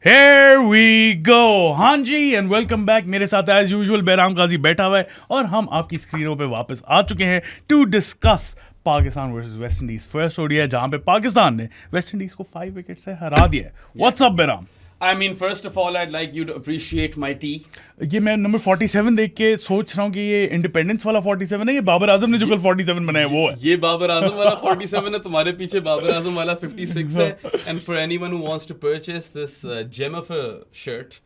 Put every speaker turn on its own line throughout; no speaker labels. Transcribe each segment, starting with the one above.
Here we go. हाँ जी and welcome back. मेरे साथ एज यूजुअल बैराम गाजी बैठा हुआ है और हम आपकी स्क्रीनों पे वापस आ चुके हैं to discuss Pakistan versus West Indies first ODI जहां पे पाकिस्तान ने वेस्ट इंडीज को 5 विकेट से हरा दिया है. What's up Bairam?
I mean, first of all, I'd like you to appreciate my tea.
ये मैं नंबर 47 देख के सोच रहा हूँ कि ये इंडिपेंडेंस वाला 47 है, ये बाबर आजम ने जो कल 47 बनाया वो है.
ये बाबर आजम वाला 47 है, तुम्हारे पीछे बाबर आजम वाला 56 है. And for anyone who wants to purchase this gem of a shirt,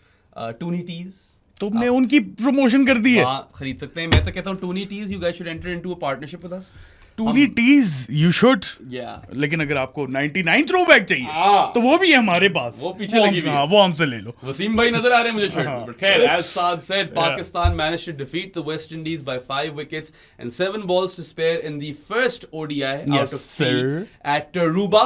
Toonie Tees.
तुमने उनकी प्रमोशन कर दी है.
हाँ, खरीद सकते हैं. मैं तो कहता हूँ Toonie Tees, you guys should enter into a partnership with us.
टूनी टीज यू शुड.
Yeah.
लेकिन अगर आपको 99 थ्रो बैक चाहिए
हाँ.
तो वो भी है हमारे पास.
वो पीछे लगी हुई है.
हाँ, वो हमसे ले लो.
वसीम भाई नजर आ रहे हैं मुझे शर्ट में. But खैर, as Saad said, Pakistan managed to defeat the West Indies by 5 wickets and 7 balls to spare in the first ODI out
Yes,
of 3
sir.
at Tarouba,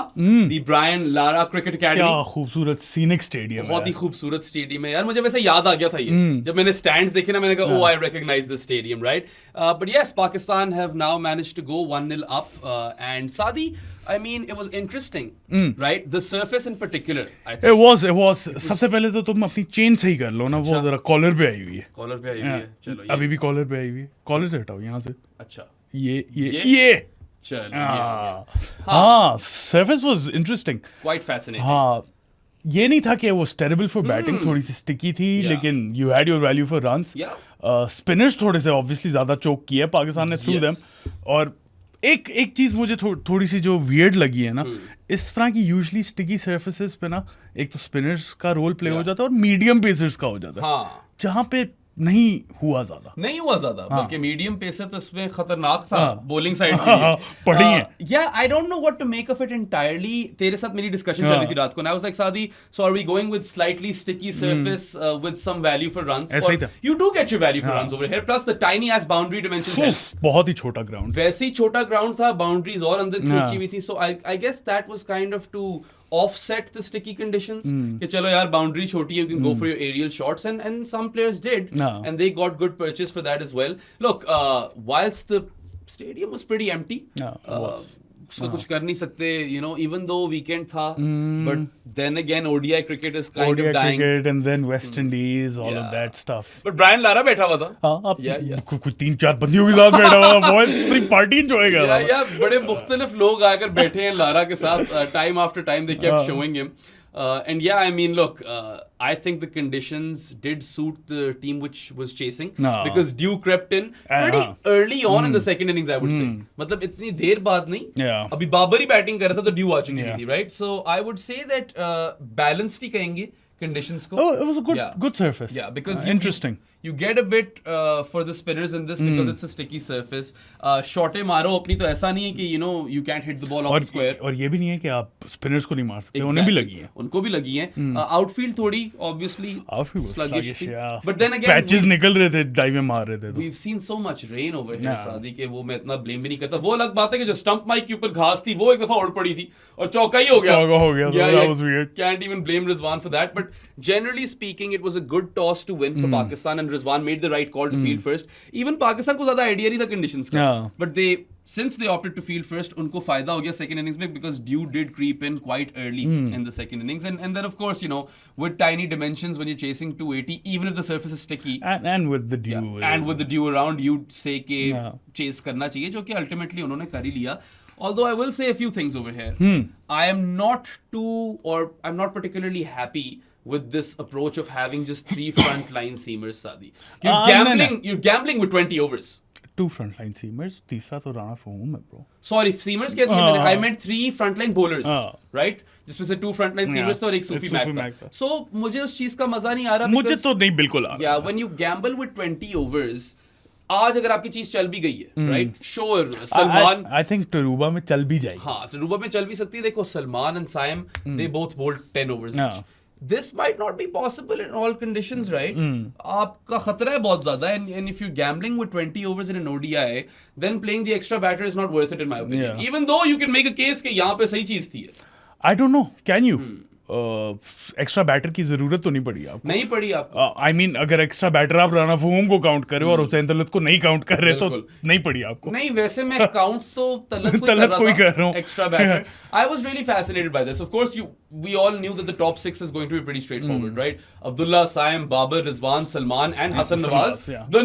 the Brian Lara Cricket Academy.
क्या खूबसूरत scenic stadium
बहुत ही
है.
खूबसूरत stadium है यार. मुझे वैसे याद आ गया था ये जब मैंने स्टैंड्स देखे ना, मैंने कहा oh I recognize this stadium, right? But yes, Pakistan have now managed to go 1-0 up. And Saadi, I mean, it was interesting, right? The surface in particular, I think.
It was. सबसे पहले तो तुम अपनी chain सही कर लो ना. वो जरा कॉलर पे आई हुई है.
कॉलर पे आई हुई है. चलो
अभी भी कॉलर पे आई हुई है. कॉलर से हटाओ यहाँ से.
अच्छा.
ये
चलो.
हाँ, surface was interesting.
Quite fascinating.
हाँ, ये नहीं था कि वो टेरेबल फॉर बैटिंग, थोड़ी सी स्टिकी थी,
Yeah.
लेकिन you had your value for runs.
Yeah.
Spinners थोड़े से ऑब्वियसली ज्यादा चोक किया पाकिस्तान ने थ्रू देम. और एक चीज मुझे थोड़ी सी जो वियर्ड लगी है ना, इस तरह की यूजुअली स्टिकी सर्फेसेस पे ना एक तो स्पिनर्स का रोल प्ले हो जाता है और मीडियम पेसर्स का हो जाता है.
हाँ.
जहां पे नहीं हुआ ज्यादा.
नहीं हुआ ज्यादा, बल्कि मीडियम पेसर तो इसमें खतरनाक था बॉलिंग साइड के
हाँ, पड़ी है.
Yeah I don't know what to make of it entirely. तेरे साथ मेरी डिस्कशन चल रही थी रात को. आई वाज लाइक सादी, so are we going with slightly sticky surface with some value for runs?
ऐसा ही था.
You do get your value for runs over here, plus the tiny edge boundary dimensions है.
बहुत ही छोटा ग्राउंड.
वैसे ही छोटा ground था, बाउंड्रीज और अंदर खींची हुई थी. So I guess that was kind of to offset the sticky conditions. कि चलो यार boundary छोटी है, you can go for your aerial shots, and some players did, and they got good purchase for that as well. Look, whilst the stadium was pretty empty, उसका कुछ कर नहीं सकते, you know, even though weekend था, but then again ODI cricket is kind of dying.
cricket and then West Indies, all of that stuff.
But Brian Lara बैठा हुआ था.
हाँ, कुछ 3-4 बंदियों के साथ बैठा हुआ था. बहुत सिर्फ पार्टी एंजॉय कर रहा था.
या बड़े मुख्तलिफ लोग आकर बैठे हैं लारा के साथ. Time after time they kept showing him. And yeah, I mean, look, I think the conditions did suit the team which was chasing, because Dew crept in pretty early on in the second innings, I would say. मतलब इतनी देर बाद नहीं. अभी बाबर ही batting कर रहा था तो Dew आ चुकी थी, right? So I would say that balanced ही कहेंगे conditions को.
Oh, it was a good surface.
Yeah, because
interesting.
You get a bit for the spinners in this because it's a sticky surface. शॉटे मारो अपनी, तो ऐसा नहीं है कि you know you can't hit the ball off the square.
और ये भी नहीं है कि आप स्पिनर्स को नहीं मार सकते. उन्हें भी लगी है.
उनको भी लगी है. आउटफील्ड थोड़ी obviously sluggish थी. But then again,
पैचेस निकल रहे थे, डाइवें मार रहे थे.
We've seen so much rain over here, सादी, के वो मैं इतना ब्लेम भी नहीं करता. वो अलग बात है कि जो स्टंप माइक के ऊपर घास थी वो एक दफा उड़ पड़ी थी और चौका ही हो गया.
That was weird.
Can't even blame Rizwan for that. But generally speaking, it was a good toss to win for Pakistan, and Rizwan made the right call to field first. Even Pakistan को ज्यादा idea नहीं था conditions का, but since they opted to field first, उनको फायदा हो गया second innings में, because Dew did creep in quite early in the second innings, and then of course, you know, with tiny dimensions when you're chasing 280, even if the surface is sticky,
and with the Dew,
and with the Dew around, you'd say कि chase करना चाहिए, जो कि ultimately उन्होंने कर ही लिया. Although I will say a few things over here. I'm not particularly happy with this approach of having just 3 frontline seamers, Saadi. You're gambling with 20 overs.
2 frontline seamers, तीसरा तो राणा फहूम है bro.
Sorry, seamers कह दिया मैंने. I meant 3 frontline bowlers, right? जिसमें से 2 frontline seamers थे और एक सूफी मैक था. So मुझे उस चीज का मजा नहीं आ रहा.
मुझे तो नहीं बिल्कुल आ रहा.
Yeah, when you gamble with 20 overs, आज अगर आपकी चीज चल भी गई है, right, sure, Salman,
I think Tarouba में चल भी जाएगी.
हाँ, टरूबा में चल भी सकती है. देखो, Salman and Saim, they both bowled 10 overs each. This might not be possible in all conditions, right? आपका खतरा है बहुत ज्यादा, and if you're gambling with 20 overs in an ODI, then playing the extra batter is not worth it in my opinion. Even though you can make a case कि यहाँ पे सही चीज थी.
I don't know, can you? Extra batter की जरूरत तो नहीं पड़ी आपको?
नहीं पड़ी आपको।
आई मीन अगर एक्स्ट्रा बैटर आप राना फहीम को काउंट कर रहे हो और हुसैन तलत को नहीं काउंट कर रहे तो नहीं पड़ी आपको?
नहीं, वैसे मैं काउंट तो
तलत को ही कर रहा हूँ,
extra batter. I was really fascinated by this. Of course, we all knew that the top 6 is going to be pretty straightforward, right? Abdullah, Saim, Babar, Rizwan, Salman, and Hassan Nawaz. The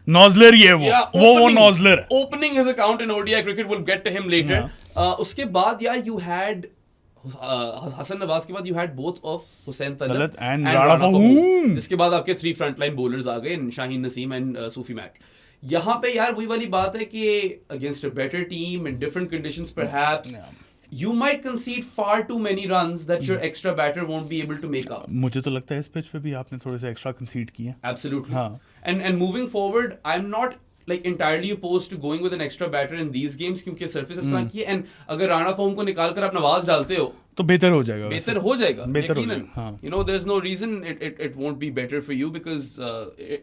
नॉजलर ही है वो नॉजलर है।
Opening his account in ODI cricket, we'll get to him later. उसके बाद यार you had Hasan Nawaz के बाद you had both of Hussain Talat and Rana Fahim, जिसके बाद आपके 3 frontline bowlers आ गए, Shaheen Naseem and Sufi Mack. यहाँ पे यार वही वाली बात है कि against a better team in different conditions perhaps you might concede far too many runs that your extra batter won't be able to make up.
मुझे तो लगता है इस पिच पे भी आपने थोड़े से एक्स्ट्रा कंसीड किए।
Absolutely.
हाँ.
And moving forward, I'm not like entirely opposed to going with an extra batter in these games क्योंकि surface इस तरह की है, and अगर राणा फॉर्म को निकाल कर आप नवाज डालते हो
तो बेहतर हो जाएगा।
बेहतर हो जाएगा,
यकीनन।
You know, there's no reason it won't be better for you because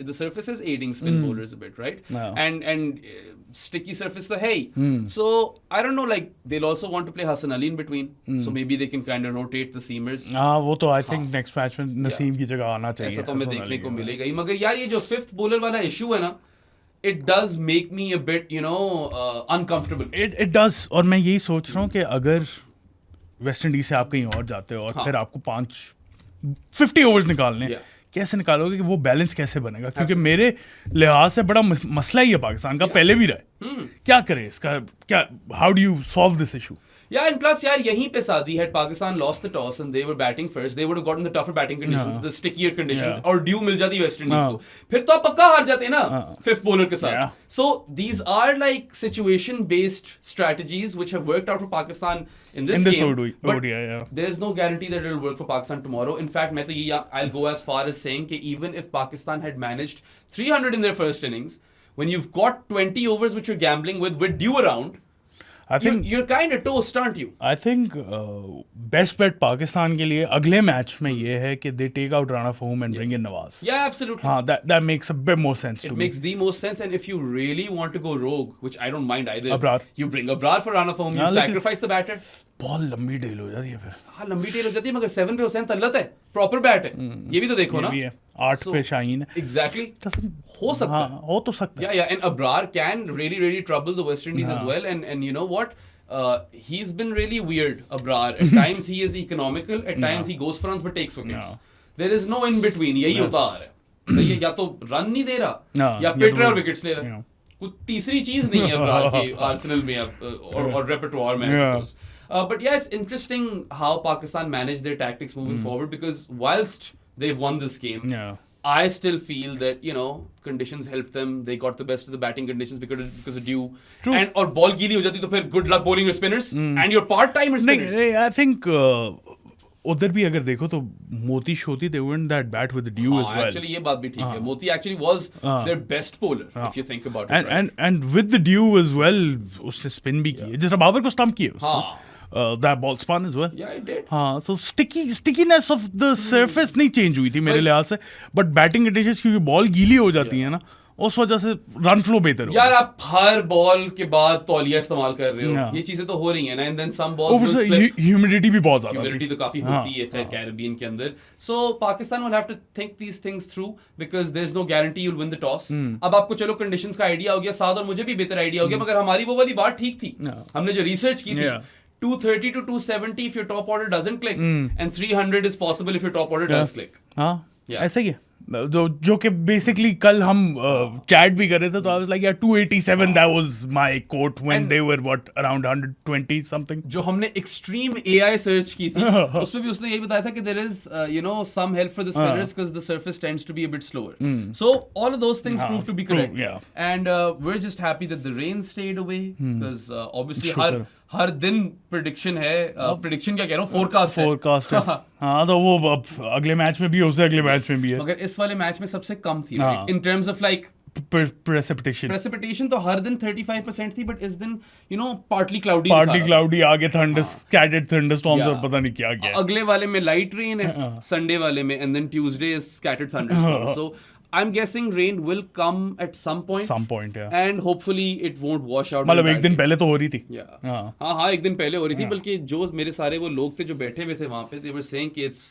the surface is aiding spin bowlers a bit, right? And sticky surface तो है ही। So I don't know, like they'll also want to play Hassan Ali in between, so maybe they can kind of rotate the seamers.
हाँ, वो तो I think next match में नसीम की जगह आना चाहिए।
ऐसा तो हमें देखने को मिलेगा ही, मगर यार ये जो 5th bowler वाला issue है ना, it does make me a bit, you know, uncomfortable.
It does, और मैं यही सोच रहा हूँ कि अगर वेस्ट इंडीज से आप कहीं और जाते हो और फिर आपको 50 ओवर्स निकालने, कैसे निकालोगे कि वो बैलेंस कैसे बनेगा? क्योंकि मेरे लिहाज से बड़ा मसला ही है पाकिस्तान का, पहले भी रहा है। क्या करे इसका, क्या, how do you solve this issue?
Yeah, and plus यार यहीं पे सादी had Pakistan lost the toss and they were batting first, they would have gotten the tougher batting conditions, the stickier conditions, और due मिल जाती West Indies को, फिर तो आप पक्का हार जाते ना 5th bowler के साथ। So these are like situation based strategies which have worked out for Pakistan in this game, but there's no guarantee that it will work for Pakistan tomorrow. In fact, मैं तो ये I'll go as far as saying कि even if Pakistan had managed 300 in their first innings, when you've got 20 overs which you're gambling with due around,
I think
you're kind of toast, aren't you?
I think best bet Pakistan के लिए अगले match में ये है कि they take out Rana Fahim and bring in Nawaz.
Yeah, absolutely.
हाँ, that makes a bit more sense to me.
It makes the most sense, and if you really want to go rogue, which I don't mind either,
Abrar.
you bring Abrar for Rana Fahim, you sacrifice the batter.
बहुत लंबी del हो जाती है फिर।
हाँ, लंबी del हो जाती है, मगर 7 पे हुसैन तल्लत है, प्रॉपर बैट है, ये भी तो देखो ना।
8 पे शाहीन है।
Exactly. हो सकता है।
हो तो सकता है।
Yeah, and Abrar can really trouble the West Indies as well, and you know what? He's been really weird, Abrar. At times he is economical, at times he goes for runs but takes wickets. There is no in between. यही होता है। सही है, या तो run नहीं दे रहा या पिट रहा और विकेट्स ले रहा है। कुछ तीसरी चीज नहीं है Abrar के आर्सेनल में और रेpertoire में, I suppose. But yeah, it's interesting how Pakistan managed their tactics moving forward, because whilst they've won this game, I still feel that, you know, conditions helped them. They got the best of the batting conditions because of due.
True.
And और ball गीली हो जाती तो फिर good luck bowling your spinners and your part-timer spinners.
नहीं, I think उधर भी अगर देखो तो मोती Chantilly they weren't that bad with the due as well.
Actually ये बात भी ठीक है. Moti actually was their best bowler if you think about it.
And with the due as well, उसने spin भी किए, जिस बाबर को stump किए उसने. That ball spun as well.
Yeah, it did.
हाँ, so stickiness of the surface नहीं change हुई थी मेरे लिहाज से, but batting conditions क्योंकि बॉल गीली हो जाती है ना, उस वजह से रन फ्लो बेहतर हो।
यार आप हर बॉल के बाद तौलिया इस्तेमाल कर रहे हो, ये चीजें तो हो रही हैं ना, and then some balls will slip.
Humidity भी बहुत ज्यादा,
ह्यूमिडिटी तो काफी होती है कैरिबियन के अंदर, so Pakistan will have to think these things through because there's no guarantee you'll win the toss. अब आपको चलो कंडीशंस का आइडिया हो गया, साद और मुझे भी बेहतर आइडिया हो गया, मगर हमारी वो वाली बात ठीक थी, हमने जो रिसर्च की थी 230 to 270 if your top order doesn't click, and 300 is possible if your top order does click.
हाँ, ऐसा ही है। जो कि बेसिकली कल हम चैट भी कर रहे थे, तो आई वाज लाइक यार 287 that was my quote when they were what around 120 something.
जो हमने extreme AI सर्च की थी उसमें भी उसने यही बताया था कि there is you know some help for the spinners because the surface tends to be a bit slower. So all of those things proved to be correct. And we're just happy that the rain stayed away because obviously हर दिन prediction है, prediction क्या कह रहा हूँ, forecast है। हाँ, तो वो अब अगले मैच में भी हो सकता है, अगले मैच में भी है, मगर इस वाले मैच में सबसे कम थी in terms of like precipitation तो हर दिन 35% थी, बट इस दिन यू नो पार्टली क्लाउडी
आगे स्कैटर्ड थंडरस्टॉर्म्स और पता नहीं क्या
अगले वाले में लाइट रेन है, संडे वाले में, and then Tuesday is scattered thunderstorm. So I'm guessing rain will come at some point.
Some point, yeah.
And hopefully it won't wash out.
मतलब एक दिन पहले तो हो रही थी.
Yeah. हाँ एक दिन पहले हो रही थी, बल्कि जो मेरे सारे वो लोग थे जो बैठे हुए थे वहाँ पे, they were saying कि it's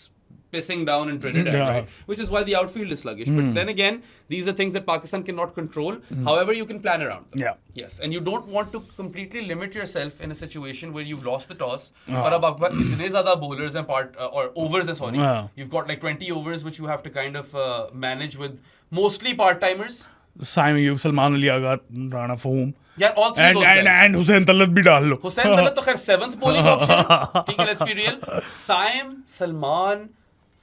pissing down in Trinidad, right? Which is why the outfield is sluggish. But then again, these are things that Pakistan cannot control. However, you can plan around them.
Yeah.
Yes, and you don't want to completely limit yourself in a situation where you've lost the toss. और अब आपके पास इतने ज़्यादा bowlers हैं or overs हैं, sorry. You've got like 20 overs which you have to kind of manage with mostly part-timers.
Saim Ayub, Salman Ali Agha, Rana Fahim.
Yeah, all three of those guys.
And Hussain Talat भी डाल लो.
Hussain Talat तो खैर 7th bowling option है. ठीक है, let's be real. Saim, Salman,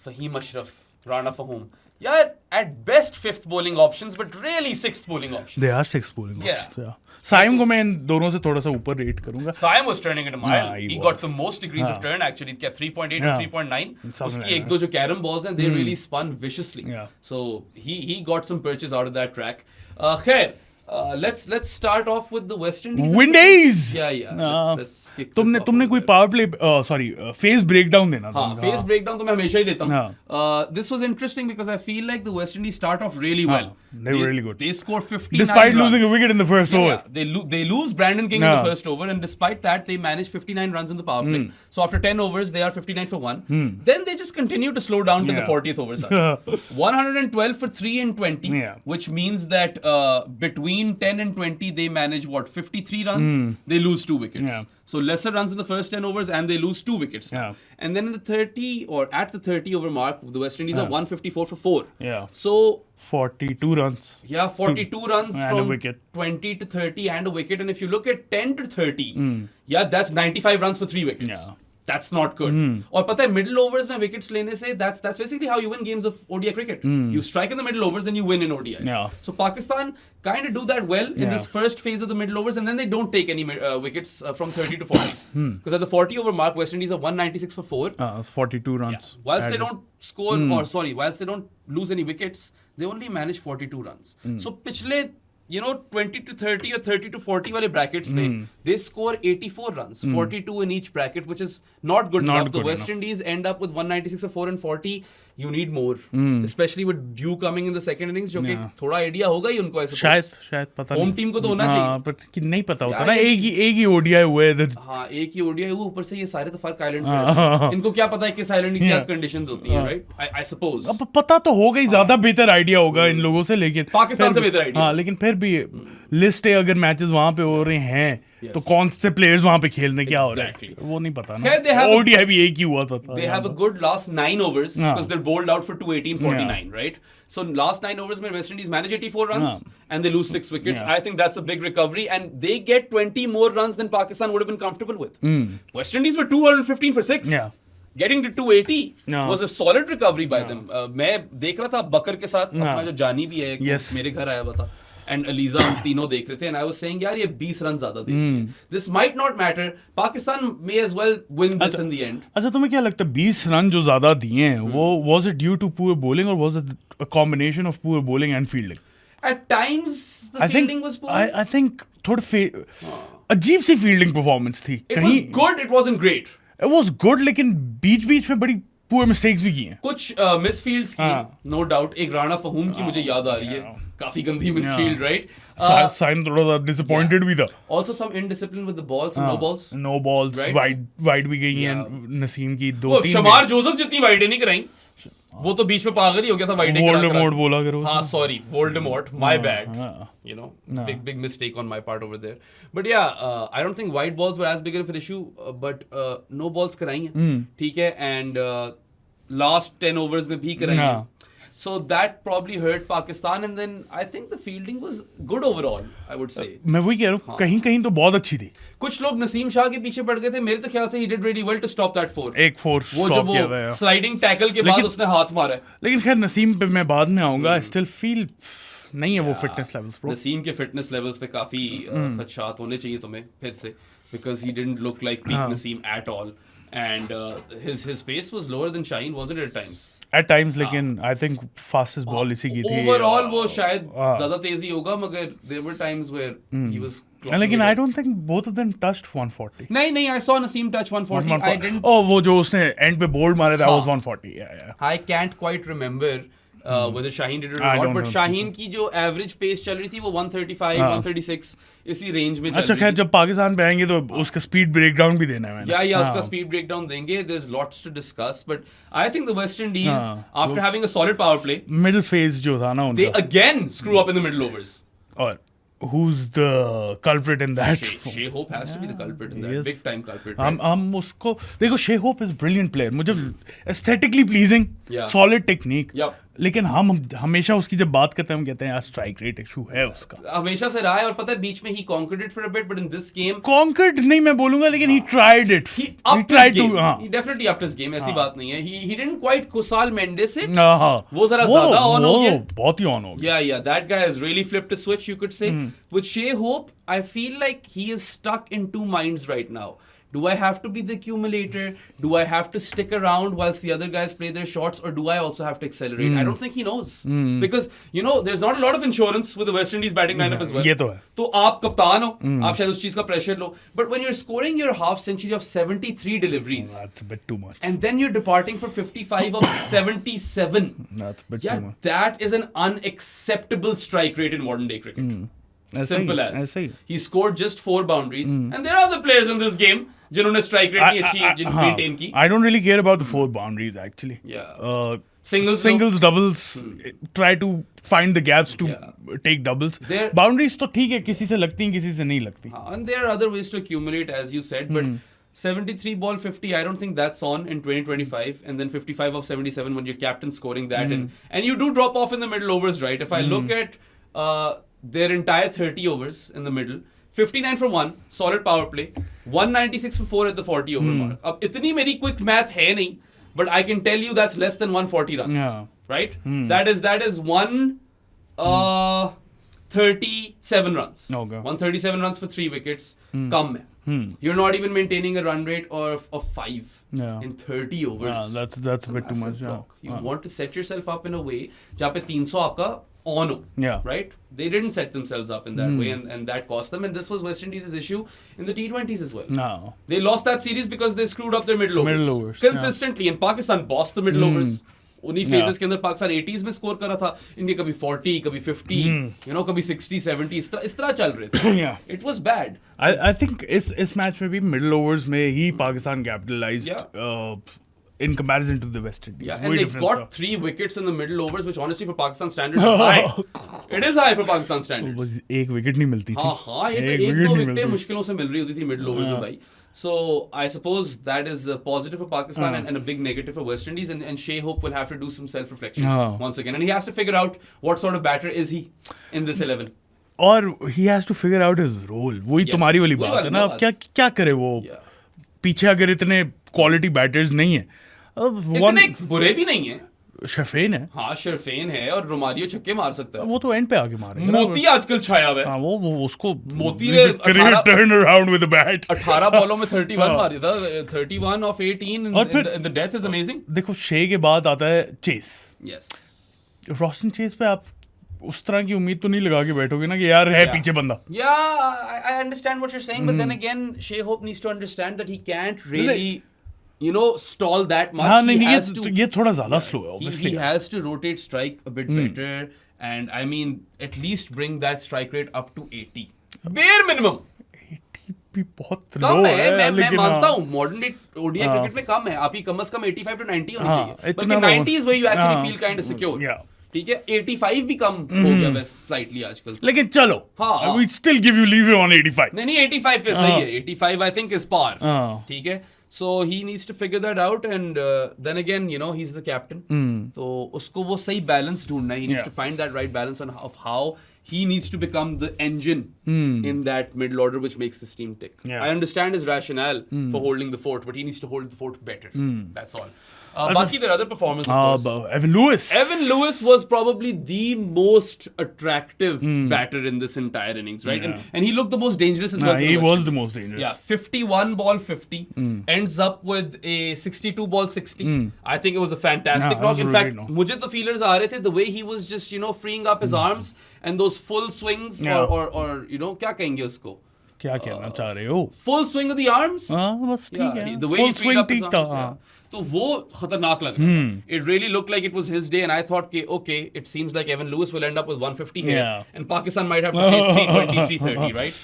Fahim Ashraf, Rana Fahim. Yeah, at best 5th bowling options, but really 6th bowling options.
They are 6th bowling
Yeah.
options. Yeah. Saim को मैं इन दोनों से थोड़ा सा ऊपर रेट करूंगा.
Saim was turning it a mile.
He
got the most degrees of turn actually. 3.8 and 3.9. उसकी एक दो जो carom balls हैं, they really spun viciously.
Yeah.
So he got some perches out of that track. Khair, let's start off with the West Indies.
Windies.
Yeah. Let's kick this
तुमने
off
कोई
with
power play sorry face breakdown देना था.
हाँ, face breakdown तो मैं हमेशा ही देता हूँ. This was interesting because I feel like the West Indies start off really well.
They were really good.
They score 59
Despite
runs.
losing a wicket in the first over.
They lose Brandon King in the first over, and despite that, they manage 59 runs in the power play. So after 10 overs, they are 59 for 1. Then they just continue to slow down till the 40th over. 112 for 3 and 20, which means that between 10 and 20, they manage 53 runs. They lose 2 wickets. So lesser runs in the first 10 overs, and they lose 2 wickets. And then in the 30 or at the 30 over mark, the West Indies are 154 for 4. So
42 runs.
Yeah, 42 runs
and
from
a wicket.
20 to 30 and a wicket. And if you look at 10 to 30, that's 95 runs for 3 wickets.
Yeah.
That's not good. और पता है middle overs में wickets लेने से that's basically how you win games of ODI cricket. You strike in the middle overs and you win in ODIs.
Yeah.
So Pakistan kind of do that well in this first phase of the middle overs, and then they don't take any wickets from 30 to 40. Because at the 40 over mark, West Indies are 196 for 4.
It's 42 runs.
Whilst they don't score, whilst they don't lose any wickets, they only manage 42 runs. So पिछले 20 to 30 or 30 to 40 wale brackets mein, they score 84 runs, 42 in each bracket, which is not good enough. The West Indies end up with 196 or 4 and 40. You need more, especially with Dew coming in the second innings, जो कि थोड़ा idea होगा ही उनको ऐसे.
शायद पता नहीं.
Home team को तो होना चाहिए.
पर कि नहीं पता होता ना, एक ही ओडीआई हुआ है.
हाँ, एक ही ओडीआई हुआ, ऊपर से ये सारे तो फर्क आइलैंड्स में रहते हैं. इनको क्या पता है किस आइलैंड की क्या कंडीशंस होती हैं, राइट? I suppose.
अब पता तो होगा ही, ज्यादा बेहतर आइडिया होगा इन लोगों से, लेकिन
पाकिस्तान से बेहतर आइडिया.
हाँ, लेकिन फिर भी लिस्ट है, अगर मैचेस वहां पे हो रहे हैं तो कौन से प्लेयर्स वहां पे खेलने क्या हो रहा है वो नहीं पता ना. ओडीआई भी एक ही हुआ था.
They have a good last 9 overs because they're bowled out for 218-49, right? So last 9 overs में West Indies manage 84 runs and they lose 6 wickets. I think that's a big recovery, and they get 20 more runs than Pakistan would have been comfortable with. West Indies were 215 for 6. Getting to 280 was a solid recovery by them. मैं देख रहा था बकर के साथ, अपना जो जानी भी है, मेरे घर आया हुआ था. And Aliza, हम तीनों देख रहे थे, and I was saying, यार ये 20 रन ज्यादा दे दिए. This might not matter. Pakistan may as well win this in the end.
अच्छा, तुम्हें क्या लगता है 20 रन जो ज्यादा दिए हैं वो was it due to poor bowling or was it a combination of poor bowling and fielding?
At times the fielding was poor.
I think थोड़ा अजीब सी fielding performance थी.
It was good, it wasn't great.
It was good, लेकिन बीच में बड़ी poor mistakes भी की हैं.
कुछ misfields की, no doubt. एक राणा फहूम की मुझे याद आ रही है, काफी गंदी misfield, right?
Saim थोड़ा सा disappointed भी था.
Also some indiscipline with the balls, some no balls,
right? Wide भी गई हैं. नसीम की 2-3.
शमार जोसेफ जितनी वाइड नहीं कराई, वो तो बीच में पागल ही हो गया था वाइड.
वोल्डेमॉर्ट बोला करो.
हाँ, sorry, Voldemort, my bad. Big mistake on my part over there. But yeah, I don't think wide balls were as big of an issue, but no balls कराई हैं, ठीक है, and last 10 overs में भी कराई हैं. So that probably hurt Pakistan, and then I think the fielding was good overall, I would say.
मैं वही कह रहा हूँ, कहीं तो बहुत अच्छी थी.
कुछ लोग नसीम शाह के पीछे पड़ गए थे. मेरे तो ख्याल से he did really well to stop that 4.
एक 4 स्टॉप किया था.
वो sliding tackle के बाद उसने हाथ मारा है.
लेकिन खैर नसीम पे मैं बाद में आऊंगा. I still feel नहीं है वो फिटनेस लेवल्स.
नसीम के फिटनेस लेवल्स पे काफी खदशात होने चाहिए तुम्हें फिर से, because he didn't look like peak Naseem at all, and his pace was lower than Shaheen, wasn't it, at times?
At times, लेकिन I think fastest ball इसी की थी.
Overall वो शायद ज़्यादा तेजी होगा, मगर there were times where he was.
लेकिन I don't think both of them touched 140.
नहीं, I saw Naseem touch 140. I didn't.
Oh, वो जो उसने end पे bold मारे, that was 140. Yeah.
I can't quite remember whether Shaheen did it or
I
not,
don't
but
know.
Shaheen की जो average pace चल रही थी वो 135, 136 इसी range में चल
अच्छा
रही
खैर
थी.
जब पाकिस्तान पे आएंगे तो उसका स्पीड ब्रेकडाउन भी देना है मैंने.
Yeah,
हाँ.
उसका speed breakdown देंगे. There's lots to discuss, but I think the West Indies,
हाँ,
after having a solid power play,
middle phase जो था ना
they
उनका,
again screw up in the middle overs.
और who's the culprit in that?
Shea Hope has to be the culprit in that,
Yes.
big time culprit. Right?
हम उसको देखो, Shai Hope is brilliant player, मुझे aesthetically pleasing,
Yeah.
Solid technique,
Yup.
लेकिन हम हमेशा उसकी जब बात करते हैं हम कहते हैं यार स्ट्राइक रेट इशू है उसका.
हमेशा से रहा है और पता है बीच में he conquered it for a bit, but in this game
conquered नहीं मैं बोलूंगा, लेकिन he tried it,
he
he
upped his
tried
game.
Too. हाँ
He definitely upped his game. ऐसी बात नहीं है. He didn't quite Kusal Mendes it.
हाँ,
वो जरा ज्यादा on हो गया.
बहुत ही ऑन हो गया.
Yeah, that guy has really flipped a switch, you could say. With Shea Hope, I feel like he is stuck in two minds right now. Do I have to be the accumulator? Do I have to stick around whilst the other guys play their shots? Or do I also have to accelerate? I don't think he knows. Because, there's not a lot of insurance with the West Indies batting lineup as well.
ये तो है.
तो आप कप्तान हो, आप शायद उस चीज का pressure low. But when you're scoring your half century of 73 deliveries,
That's a bit too much.
and then you're departing for 55 of 77,
That's a bit too
yeah,
much.
that is an unacceptable strike rate in modern day cricket. Simple as.
ऐसे ही.
He scored just 4 boundaries, and there are other players in this game जिन्होंने strike rate नहीं अच्छी maintain की.
I don't really care about the 4 boundaries actually.
Yeah. Singles,
Singles, doubles, try to find the gaps to
Yeah.
take doubles.
There-
Boundaries तो ठीक है, किसी से लगती हैं, किसी से नहीं लगती.
And there are other ways to accumulate, as you said, but 73 ball 50, I don't think that's on in 2025, and then 55 of 77 when your captain's scoring that, and you do drop off in the middle overs, right? If I look at their entire 30 overs in the middle, 59 for 1, solid power play, 196 for 4 at the 40 over mark. अब इतनी मेरी quick math है नहीं, but I can tell you that's less than 140 runs,
Yeah.
right? That is 137 runs.
Okay.
137 runs for 3 wickets. कम है. You're not even maintaining a run rate of 5
Yeah.
in 30 overs.
That's a bit too
Massive
much.
block. You
Yeah.
want to set yourself up in a way जहाँ पे 300 आपका on ho,
Yeah.
right? They didn't set themselves up in that way, and that cost them. And this was West Indies' issue in the T20s as well.
No.
They lost that series because they screwed up their middle overs.
Middle overs,
Consistently. And Pakistan bossed the middle overs. उन्हीं phases के अंदर Pakistan 80s में score करा था. इनके कभी 40, कभी 50, कभी 60, 70, इस तरह चल रहे थे.
Yeah.
It was bad.
I think इस मैच में भी middle overs में ही Pakistan capitalized in comparison to the West Indies.
Yeah,
वही
and they
difference
got
था.
3 wickets in the middle overs, which honestly for Pakistan standards is high. It is high for Pakistan standards.
बस एक wicket नहीं मिलती थी.
हाँ, ये तो
एक
एक
wicket
दो
नहीं
विकेटें
मिलती.
मुश्किलों से मिल रही होती थी मिडिल ओवर्स में भाई. So I suppose that is positive for Pakistan and a big negative for West Indies, and Shea Hope will have to do some self-reflection once again, and he has to figure out what sort of batter is he in this 11.
और he has to figure out his role. वही
Yes.
तुम्हारी वाली
वही
बात है ना.
वाली
अब क्या करे वो.
Yeah.
पीछे अगर इतने क्वालिटी बैटर्स नहीं है, अब
इतने बुरे भी नहीं है.
शफेन है,
हाँ, शरफेन है और रोमारियो छक्के मार सकता है.
वो तो एंड पे आके मारेगा.
मोती आजकल छाया हुआ है.
हाँ, वो उसको
मोती ने
career
18
turn around with the bat.
18 बॉलों में 31 मार दिया था. 31 of 18
और फिर-
and the death is amazing.
देखो शे के बाद आता है चेस.
Yes.
रॉस्टन चेस पे आप उस तरह की उम्मीद तो नहीं लगा के बैठोगे ना कि यार है
Yeah.
पीछे बंदा.
Yeah, I understand what you're saying, but then again, Shea Hope needs to understand that he can't really, stall that much.
हाँ
He
नहीं
has to,
ये थोड़ा ज्यादा स्लो है
he
obviously.
has to rotate strike a bit better, and I mean, at least bring that strike rate up to 80. Bare minimum.
भी बहुत
कम
लो
है,
है
मैं
लेकिन
मानता
हाँ.
हूँ मॉडर्न डे ओडीआई क्रिकेट में कम है. आपकी कम से कम 85 to 90 होनी
हाँ,
चाहिए.
इतना
बल्कि
तो-
90 is where you actually
हाँ.
feel kind of secure.
Yeah.
ठीक है, 85 भी कम हो गया बस स्लाइटली आजकल.
लेकिन चलो,
हाँ.
we still give you leave on 85.
नहीं 85 पे सही है. 85 I think is par.
हाँ.
ठीक है. So he needs to figure that out, and then again, he's the captain. तो उसको वो सही balance ढूंढना है. He needs
Yeah.
to find that right balance of how he needs to become the engine in that middle order which makes this team tick.
Yeah.
I understand his rationale for holding the fort, but he needs to hold the fort better. That's all. Baki, there are other performances, of course.
Evan Lewis.
Evan Lewis was probably the most attractive batter in this entire innings, right?
Yeah.
And he looked the most dangerous as well. for
He
West
was the
Indies.
most dangerous.
Yeah, 51 ball 50 ends up with a 62 ball 60. I think it was a fantastic
Yeah,
knock.
that
In
was
fact,
really knock.
मुझे तो feelers आ रहे थे the way he was just freeing up his arms and those full swings
Yeah.
or क्या कहेंगे उसको?
क्या कहना चाह रहे हो?
Full swing of the arms.
हाँ बस ठीक
Yeah,
है.
the way he
Full
freed
swing
up his
ठीक था.
arms,
हाँ.
yeah. तो वो खतरनाक लग रहा था. It really looked like it was his day, and I thought, okay, it seems like Evan Lewis will end up with 150 here, and Pakistan might have to chase 320, 330, right?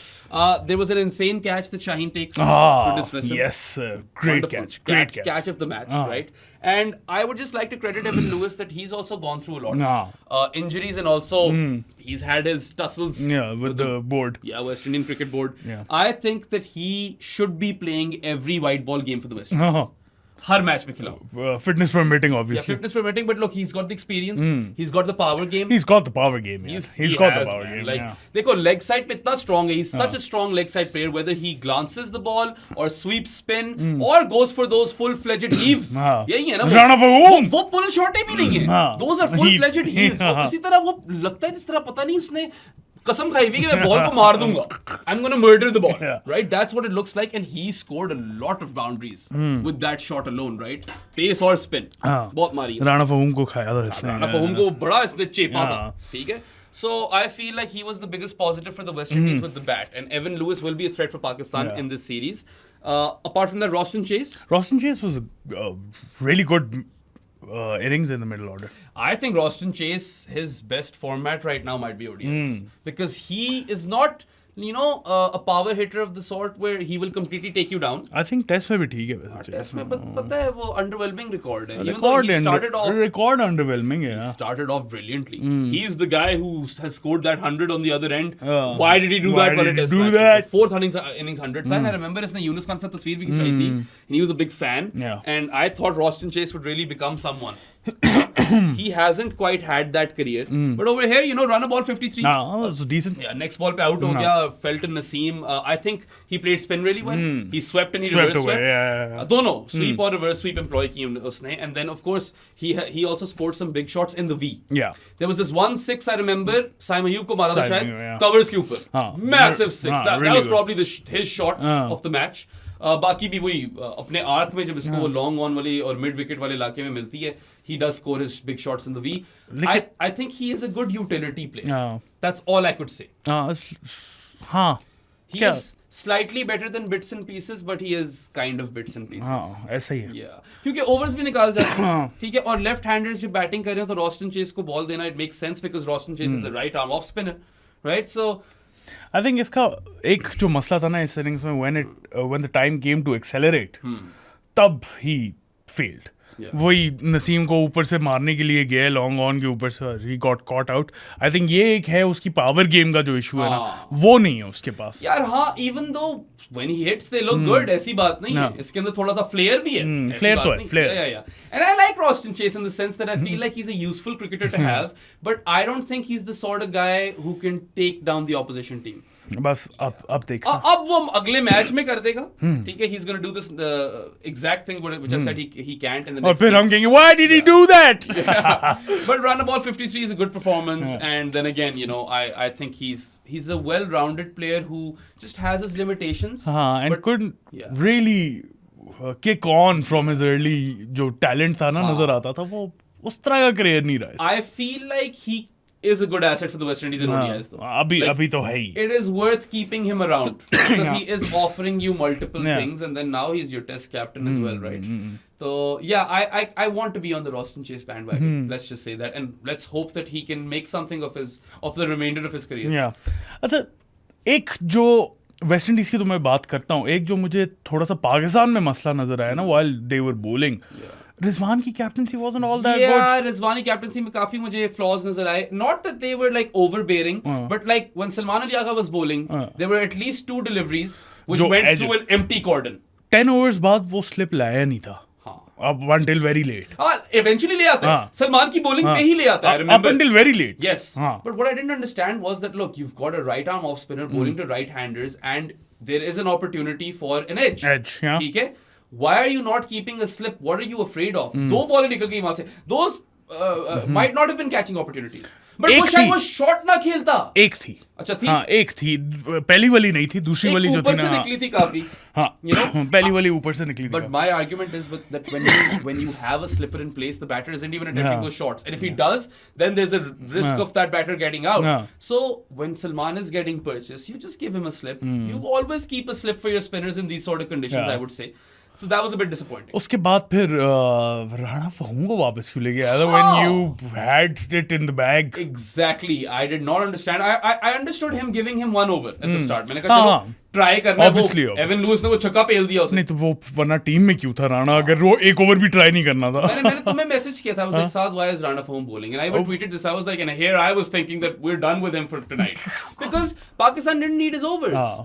There was an insane catch that Shaheen takes to dismiss him.
Yes, great
Wonderful.
catch.
Catch of the match, right? And I would just like to credit Evan Lewis that he's also gone through a lot. Injuries, and also he's had his tussles
with the board.
Yeah, West Indian Cricket Board.
Yeah.
I think that he should be playing every white ball game for the West Indies. Her match में खिलाओ.
Fitness permitting,
Yeah,
obviously.
fitness permitting, but look, he's got the experience. He's got the power game.
He's got the power game. Yeah. He's got the power game.
Like,
yeah.
देखो leg side पे इतना strong है. He's such a strong leg side player. Whether he glances the ball or sweeps spin or goes for those full-fledged heaves. यही है ना.
Run of a womb.
वो pull shot भी नहीं है. Those are full-fledged heaves. वो इसी तरह वो लगता है जिस तरह पता नहीं उसने कसम खाई हुई कि मैं बॉल को मार दूंगा. I'm going to murder the ball. Right? That's what it looks like, and he scored a lot of boundaries with that shot alone, right? Pace और spin. बहुत मारी.
Rana Fahum को खाया था इसने.
Rana Fahum को बड़ा इसने चेपा था. ठीक है? So I feel like he was the biggest positive for the West Indies with the bat, and Evan Lewis will be a threat for Pakistan in this series. Apart from that, Roston Chase.
Roston Chase was a really good innings in the middle order.
I think Roston Chase, his best format right now might be ODIs. Because he is not, a power hitter of the sort where he will completely take you down.
I think Test में भी ठीक है वैसे.
Test में पता है वो underwhelming record है. Even though he started off
record underwhelming है.
He started off brilliantly. He's the guy who has scored that 100 on the other end. Why did he do that for a Test match? Fourth innings 100 था. And I remember इसने यूनुस खान से तस्वीर भी खिंचाई थी. And he was a big fan.
Yeah.
And I thought Roston Chase would really become someone. He hasn't quite had that career. But over here, run a ball 53.
It's decent.
Yeah, next ball pe out ho gaya. Felton Naseem. I think he played spin really well. He swept and he reverse swept.
Yeah.
Dono, sweep or reverse sweep employ ki usne. And then of course he also scored some big shots in the V.
Yeah.
There was this 1-6 I remember. Saim Ayub ko mara tha shayad.
Yeah.
Covers ke upar. Massive six. That
really
was probably his shot of the match. बाकी भी वही अपने arc में जब इसको long on वाली और mid wicket वाले इलाके में मिलती है, he does score his big shots in the V. I think he is a good utility player. That's all I could say. He is slightly better than bits and pieces, but he is kind of bits and pieces.
ऐसा ही है.
Yeah. क्योंकि overs भी निकाल जाते हैं. ठीक है. और लेफ्ट हैंडर्स जब बैटिंग कर रहे हो तो Roston Chase को बॉल देना it makes sense because Roston Chase is a right arm off spinner, right? So
I think इसका एक जो मसला था ना इस इनिंग्स में when the time came to accelerate, तब he failed. वही नसीम को ऊपर से मारने के लिए गया लॉन्ग ऑन के ऊपर से, he got caught out. I think ये एक है उसकी पावर गेम का जो इशू है ना, वो नहीं है उसके पास.
यार हाँ, even though when he hits they look good, ऐसी बात नहीं है. इसके अंदर थोड़ा सा फ्लेयर भी है.
फ्लेयर तो है, flare.
Yeah. And I like Roston Chase in the sense that I feel like he's a useful cricketer to have, but I don't think he's the sort of guy who can take down the opposition team.
बस अब देख.
अब वो अगले match में कर देगा. ठीक है, he's going to do this exact thing which I said he can't in the next.
और फिर हम कहेंगे why did he do that?
But run a ball 53 is a good performance, and then again, I think he's a well-rounded player who just has his limitations.
And couldn't really kick on from his early जो talent था ना नजर आता था, वो उस तरह का career नहीं रहा.
I feel like he is a good asset for the West Indies in ODIs though.
अभी तो है ही.
It is worth keeping him around because he is offering you multiple things, and then now he's your test captain as well, right? So yeah, I want to be on the Roston Chase bandwagon. Let's just say that, and let's hope that he can make something of the remainder of his career.
Yeah. अच्छा, एक जो West Indies की तो मैं बात करता हूँ, एक जो मुझे थोड़ा सा पाकिस्तान में मसला नजर आया ना while they were bowling. Rizwan की captaincy wasn't all that good.
Yeah, Rizwan की कैप्टनसी में काफी मुझे flaws नजर आए. Not that they were like overbearing, but like when Salman Ali Agha was bowling, there were at least 2 deliveries which went through an empty cordon.
10 overs बाद वो slip लाया नहीं था. Up until very late.
Eventually ले आता है. सलमान की bowling पे ही ले आता है.
Up until very late.
Yes. But what I didn't understand was that look, you've got a right arm off spinner bowling to right handers, and there is an opportunity for an edge.
Yeah.
ठीक है. Why are you not keeping a slip? What are you afraid of? 2 बॉलें निकल गई वहां से. Those might not have been catching opportunities. But वो शायद वो shot ना खेलता.
एक थी.
अच्छा थी.
हाँ, एक थी. पहली वाली नहीं थी, दूसरी वाली जो थी ना.
ऊपर से निकली थी काफी.
हाँ. पहली वाली ऊपर से निकली थी.
But my argument is that when you have a slipper in place, the batter isn't even attempting those shots. And if he does, then there's a risk of that batter getting out. So when Salman is getting purchased, you just give him a slip. You always keep a slip for your spinners in these sort of conditions, I would say. So that was a bit disappointing.
उसके बाद फिर राणा फहूम को वापस क्यों ले गया when you had it in the bag?
Exactly. I did not understand. I understood him giving him one over at the start. मैंने कहा चलो ट्राई करना है.
Obviously.
एवन लुइस ने वो छक्का पेल दिया उसे.
नहीं तो वो वरना टीम में क्यों था राणा अगर वो एक ओवर भी ट्राई नहीं करना था.
मैंने तुम्हें मैसेज किया था. I was like, Saad, why is Rana Fahum bowling? And I even tweeted this. I was like, and here I was thinking that we're done with him for tonight because Pakistan didn't need his overs.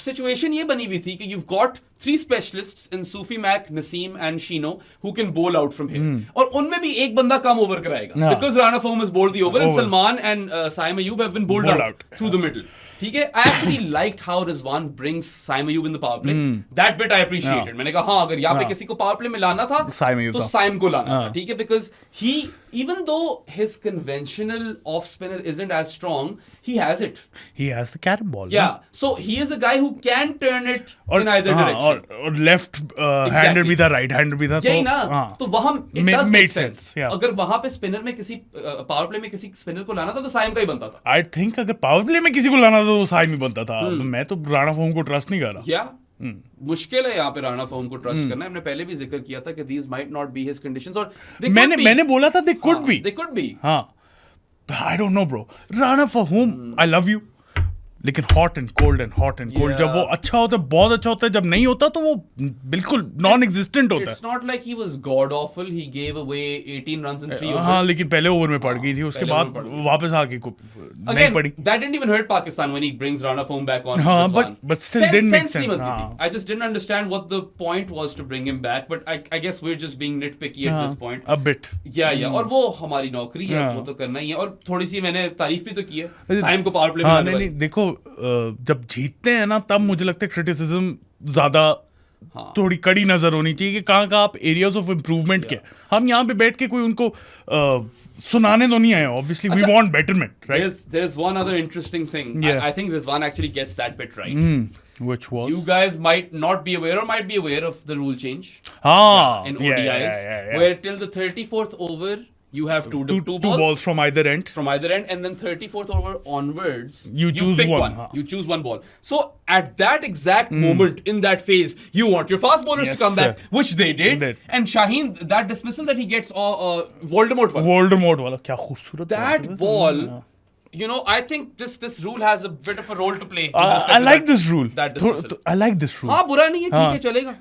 Situation ये बनी हुई थी कि you've got 3 specialists in Sufi Mac, Naseem and Shino who can bowl out from here. और उनमें भी एक बंदा कम ओवर कराएगा because Rana Fahum has bowled the over and Salman and Saim Ayub have been bowled out through the middle. ठीक है. I actually liked how Rizwan brings Saim Ayub in the power play. That bit I appreciated. मैंने कहा हाँ अगर यहाँ पे किसी को power play में लाना था तो Saim को लाना था. ठीक है. Because he, even though his conventional off spinner isn't as strong, he has it.
He has the carom ball.
Yeah. So he is a guy who can turn it in either direction.
और left hander भी था, right hander भी था.
यही ना. तो वहाँ it does make sense. अगर वहाँ पे स्पिनर में किसी पावर प्ले में किसी स्पिनर को लाना था तो साइम का ही बनता था.
आई थिंक अगर पावर प्ले में किसी को लाना था तो साइम ही बनता था. मैं तो राणा फहूम को ट्रस्ट नहीं कर रहा.
मुश्किल है यहाँ पे राणा फहूम को ट्रस्ट करना. हमने पहले भी जिक्र किया था कि these might not be his conditions और
मैंने बोला था they could be.
They could be.
हाँ. I don't know bro. Rana Fahum, I love you. लेकिन हॉट एंड कोल्ड जब वो अच्छा होता है बहुत अच्छा होता है, जब नहीं होता तो वो बिल्कुल नॉन एग्जिस्टेंट होता है.
It's not like he was god awful. He gave away 18 runs in 3 overs.
हाँ लेकिन पहले ओवर में पड़ गई थी, उसके बाद वापस आके नहीं पड़ी.
That didn't even hurt Pakistan when he brings Rana Fahum back on.
हाँ but still didn't make sense.
I just didn't understand what the point was to bring him back, but I guess we're just being nitpicky at this point.
A bit.
Yeah. और वो हमारी नौकरी है, वो तो करना ही है. और थोड़ी सी मैंने तारीफ भी तो की है साइम को पावर प्ले में लाने वाली.
देखो जब जीतते हैं ना तब मुझे लगता है क्रिटिसिज्म ज्यादा थोड़ी कड़ी नजर होनी चाहिए कि कहाँ आप एरियाज ऑफ इम्प्रूवमेंट के. हम यहाँ पे बैठ के कोई उनको सुनाने तो नहीं आए. Obviously we want betterment, right.
There's one other interesting thing. I think Rizwan actually gets that bit right.
Which was?
You guys might not be aware or might be aware of the rule change in ODIs, where till the 34th over you have two balls
from either end,
and then 34th over onwards
you choose one.
You choose one ball. So at that exact moment in that phase you want your fast bowlers to come back, which they did. And Shaheen, that dismissal that he gets Voldemort
wala kya khoobsurat
that ball. You know, I think this rule has a bit of a role to play.
I like this rule. I like this rule.
हाँ बुरा नहीं है, ठीक है चलेगा.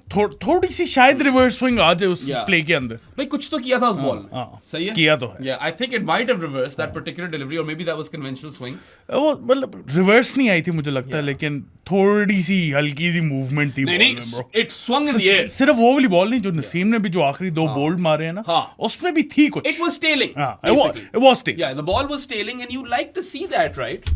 थोड़ी सी शायद reverse swing आ जाए उस प्ले के अंदर.
भाई कुछ तो किया था उस बॉल में. सही है.
किया तो है.
Yeah, I think it might have reversed that particular delivery or maybe that was conventional swing.
वो मतलब रिवर्स नहीं आई थी मुझे लगता है, लेकिन थोड़ी सी हल्की सी मूवमेंट थी.
नहीं, it swung in the air.
सिर्फ वो वाली बॉल नहीं जो नसीम ने भी जो आखिरी 2 बोल्ड मारे हैं ना, उसमें भी थी कुछ.
It was tailing.
It was tailing.
Yeah, the ball was tailing and you like to see that, right?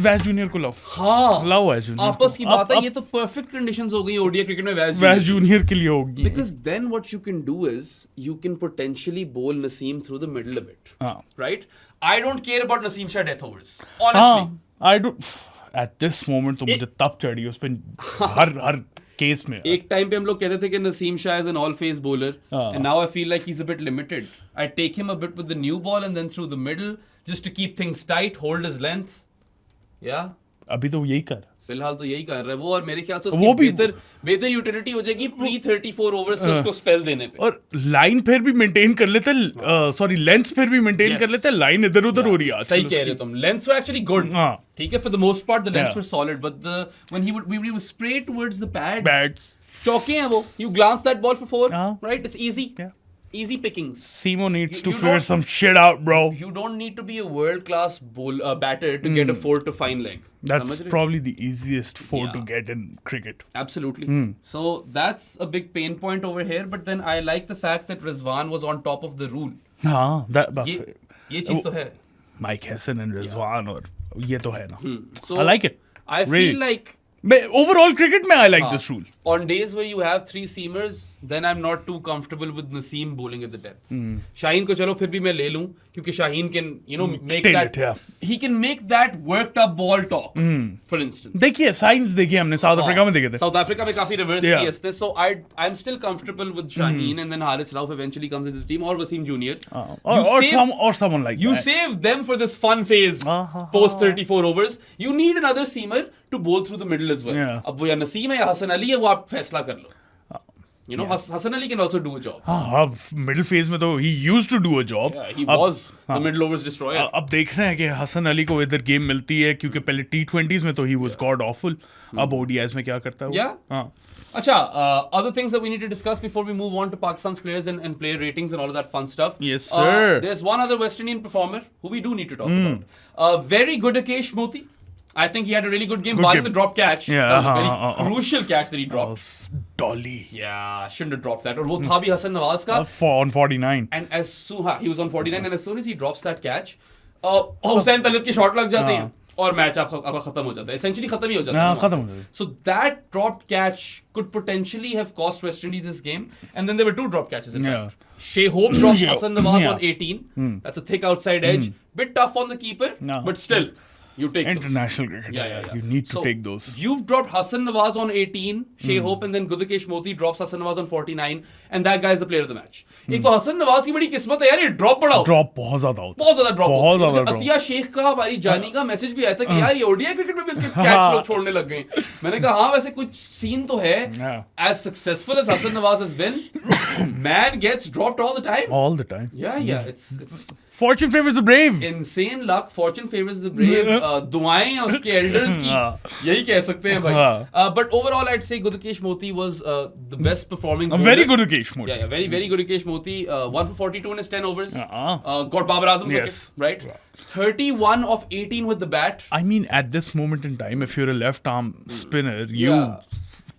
वैस जूनियर को लाओ.
हाँ
लाओ वैस जूनियर.
आपस की बात है, ये तो परफेक्ट कंडीशंस हो गई ओडीआई क्रिकेट में वैस
जूनियर के लिए होगी.
Because then what you can do is you can potentially bowl Naseem through the middle of it. Right? I don't care about Naseem Shah death overs. Honestly.
I don't. At this moment तो मुझे तब चढ़ी उस पे हर case में.
एक time पे हम लोग कहते थे कि Naseem Shah is an all phase bowler and now I feel like he's a bit limited. I take him a bit with the new ball and then through the middle just to keep things tight, hold his length. Yeah.
अभी तो यही कर.
फिलहाल तो यही कर रहा है वो, और मेरे ख्याल से उसकी बेहतर यूटिलिटी हो जाएगी प्री 34 ओवर्स से उसको स्पेल देने पे.
और लाइन फिर भी मेंटेन कर लेते, सॉरी लेंथ फिर भी मेंटेन कर लेते. लाइन इधर उधर हो रही है.
सही कह रहे हो तुम. Lengths were actually good. ठीक है, for the most part the lengths were solid, but the when he would spray towards the pads, चौके हैं वो, you glance that ball for 4, right? It's easy. Easy pickings.
Simo needs to figure some shit out, bro.
You don't need to be a world-class batter to get a 4 to fine leg.
That's probably the easiest 4 to get in cricket.
Absolutely. So that's a big pain point over here. But then I like the fact that Rizwan was on top of the rule. ये चीज तो है.
Mike Hesson and Rizwan और ये तो है ना.
So
I like it.
I feel like
overall cricket में I like this rule.
On days where you have 3 seamers, then I'm not too comfortable with Naseem bowling at the depth. Shaheen को चलो फिर भी मैं ले लूं क्योंकि Shaheen can, you know, make that. He can make that worked up ball talk. For instance.
देखिए science देखिए हमने साउथ अफ्रीका में देखे थे.
साउथ अफ्रीका में काफी रिवर्स किए इसने. So I'm still comfortable with Shaheen, and then Haris Rauf eventually comes into the team, or Wasim Junior.
Or someone like
you
that.
You save them for this fun phase post 34 overs. You need another seamer to bowl through the middle as well. अब वो या नसीम है या हसन अली है, वो आप फैसला कर लो. You know, Hassan Ali can also do a job.
हाँ मिडिल फेज में तो he used to do a job.
Yeah, he was the middle overs destroyer.
अब देख रहे हैं कि हसन अली को इधर गेम मिलती है क्योंकि पहले T20s में तो he was god awful. अब ODIs में क्या करता है वो?
Yeah.
हाँ.
Acha, other things that we need to discuss before we move on to Pakistan's players and player ratings and all of that fun stuff.
Yes, sir.
There's one other West Indian performer who we do need to talk about. Very good Akesh Moti. I think he had a really good game, barring the drop catch.
Yeah,
That was a very crucial catch that he dropped.
Dolly.
Yeah, shouldn't have dropped that. और वो था भी हसन नवाज का.
On 49.
And as soon he was on 49, and as soon as he drops that catch, Hussain Talat के shot लग जाते हैं और मैच आपका खत्म हो जाता है. Essentially खत्म ही हो जाता है.
खत्म हो जाता है.
So that dropped catch could potentially have cost West Indies this game. And then there were two drop catches in fact. Shea Hope drops Hassan Nawaz on 18. That's a thick outside edge. Bit tough on the keeper, but still. You take
international cricket.
Yeah.
You need to take those.
You've dropped Hassan Nawaz on 18, Shea Hope, and then Gudakesh Moti drops Hassan Nawaz on 49, and that guy is the player of the match. एक तो हसन नवाज की बड़ी किस्मत है यार, ये drop पड़ा हो.
ड्रॉप बहुत ज्यादा होता है.
बहुत ज्यादा ड्रॉप.
बहुत ज्यादा ड्रॉप.
अतिया शेख का हमारी जानी का मैसेज भी आया था कि यार ये ओडीआई क्रिकेट में भी इसके कैच लोग छोड़ने लग गए. मैंने कहा हाँ वैसे कुछ सीन तो है. As successful as Hassan Nawaz has been, man gets dropped all the time.
All the time.
Yeah. It's
Fortune favors the brave.
Insane luck. Fortune favors the brave. दुआएं हैं उसके elders की. यही कह सकते हैं भाई. But overall, I'd say Gudakesh Moti was the best performing.
A very good Gudakesh Moti.
Yeah, very good Gudakesh Moti. 1 for 42 in his 10 overs. Got Babar Azam's wicket, right? 31 of 18 with the bat.
I mean, at this moment in time, if you're a left arm spinner, you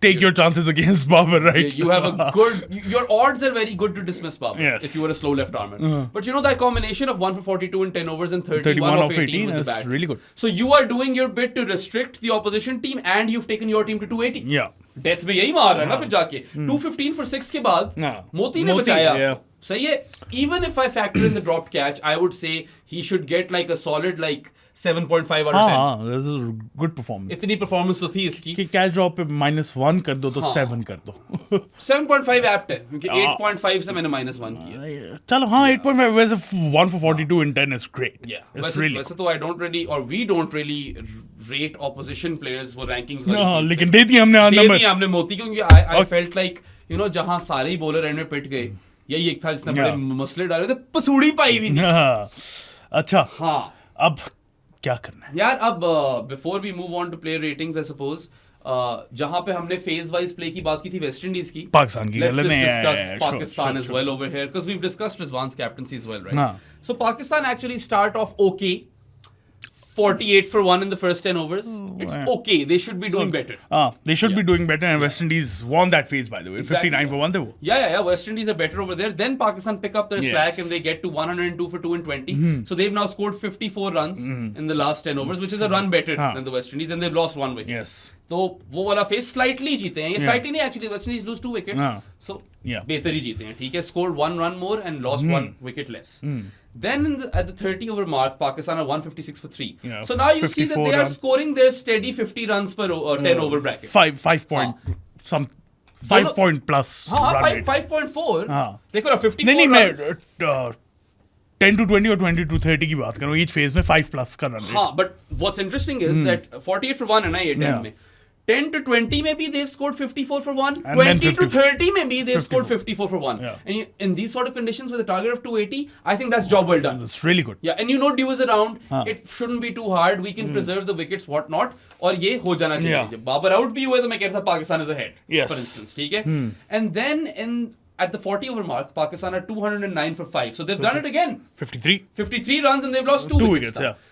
take your chances against Babar, right?
You have a good. Your odds are very good to dismiss Babar if you were a slow left armer. But you know that combination of 1 for 42 in 10 overs and 31 of 18 with the bat.
Really good.
So you are doing your bit to restrict the opposition team, and you've taken your team to 280.
Yeah.
Death में यही मार रहा है ना फिर जाके. 215 for 6 के बाद मोती ने बचाया. सही है. Even if I factor in the dropped catch, I would say he should get like a solid like 7.5 out of 10.
This is a good performance.
इतनी performance तो थी इसकी
कि कैच ड्रॉप पे -1 कर दो तो 7 कर दो.
7.5 apt है क्योंकि 8.5 से मैंने -1 किया.
चलो हाँ 8.5 वैसे 1 for 42 in 10 is great.
Yeah.
It's really
वैसे तो I don't really or we don't really rate opposition players वो rankings वाली
हाँ,
चीज़.
लेकिन दे दिया हमने
दे दिया हमने मोती क्योंकि I felt like you know जहाँ सारे ही bowler एंड में पिट गए यही एक था जिसने बड़े मसले डाले थे. पसूड़ी पाई हुई थी.
अच्छा
हाँ
अब क्या करना है
यार. अब before we move on to player ratings I suppose जहां पे हमने फेज वाइज प्ले की बात की थी वेस्ट इंडीज की,
पाकिस्तान की
let's just discuss
sure,
Pakistan as well over here because we've discussed Rizwan's captaincy as well, right? So Pakistan actually start off okay. 48 for 1 in the first 10 overs. It's okay. They should be doing better.
They should be doing better, and West Indies won that phase, by the way.
Exactly.
59 for 1 they were.
Yeah. West Indies are better over there. Then Pakistan pick up their slack and they get to 102 for 2 and 20. So they've now scored 54 runs in the last 10 overs, which is a run better than the West Indies, and they've lost 1 wicket.
Yes.
तो वो वाला face slightly जीते हैं. ये slightly नहीं actually West Indies lose 2 wickets. So बेहतर ही जीते हैं. ठीक है. Scored 1 run more and lost 1 wicket less. Then at the 30 over mark, Pakistan are 156 for 3.
Yeah,
so now you see that they are scoring their steady 50 runs per 10 over bracket.
5 point some 5 point plus.
5.4. देखो ना 54
runs. 10 to 20 or 20 to 30 की बात करो. Each phase में 5 plus का run rate.
हाँ, but what's interesting is that 48 for 1 है ना ये 10 में. 10 to 20 maybe they've scored 54 for 1.
And
20 to 30 maybe they've scored 54 for 1.
Yeah.
And in these sort of conditions with a target of 280, I think that's job well done.
That's really good.
Yeah, and you know dew is around. It shouldn't be too hard. We can preserve the wickets, whatnot. और ये हो जाना चाहिए. जब Babar out भी हुए तो मैं कह रहा था Pakistan is ahead.
Yes.
For instance, ठीक है. And then at the 40 over mark, Pakistan are 209 for 5. So they've done it again. 53 runs and they've lost 2 wickets.
Yeah.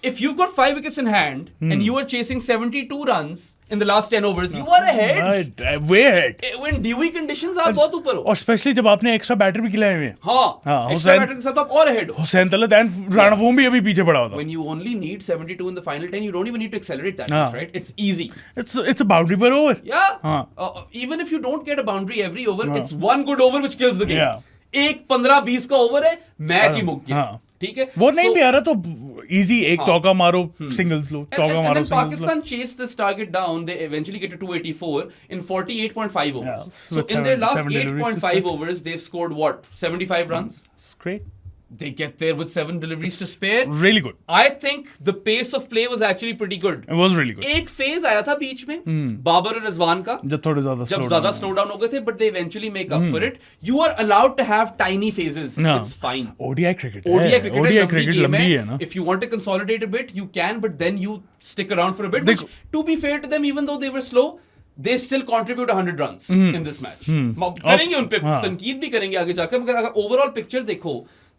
If you've got 5 wickets in hand and you are chasing 72 runs in the last 10 overs, you are ahead.
Right, way ahead.
When dewy conditions आप बहुत ऊपर हो.
और specially जब आपने extra batter भी खिलाए हुए हैं.
हाँ, एक्स्ट्रा बैटर के साथ आप और ahead हो.
हुसैन तलत एंड राणा वोम भी अभी पीछे पड़ा होता.
When you only need 72 in the final 10, you don't even need to accelerate that much, right? It's easy.
It's a boundary per over.
Yeah. Even if you don't get a boundary every over, it's one good over which kills the game.
Yeah.
एक 15-20 का over है, match ही मुक गया. ठीक है.
वो नहीं भी आ रहा तो इजी एक चौका मारो, सिंगल्स लो, चौका मारो, singles low.
Pakistan chased this target down. They eventually get to 284 in 48.5 overs. So in their last 8.5 overs, they've scored what? 75 runs.
It's great.
they get there with 7 deliveries to spare.
Really good.
I think the pace of play was actually pretty good.
It was really good.
एक phase आया था बीच में बाबर और रिजवान का
जब थोड़े ज्यादा
slow down हो गए थे, but they eventually make up for it. You are allowed to have tiny phases. It's fine.
ODI cricket
ODI cricket
लंबी है ना.
If you want to consolidate a bit, you can, but then you stick around for a bit. Which, to be fair to them, even though they were slow, they still contribute 100 runs in this match. करेंगे उन पे तनकीद भी करेंगे आगे जाकर, मगर अगर ओवरऑल पिक्चर देखो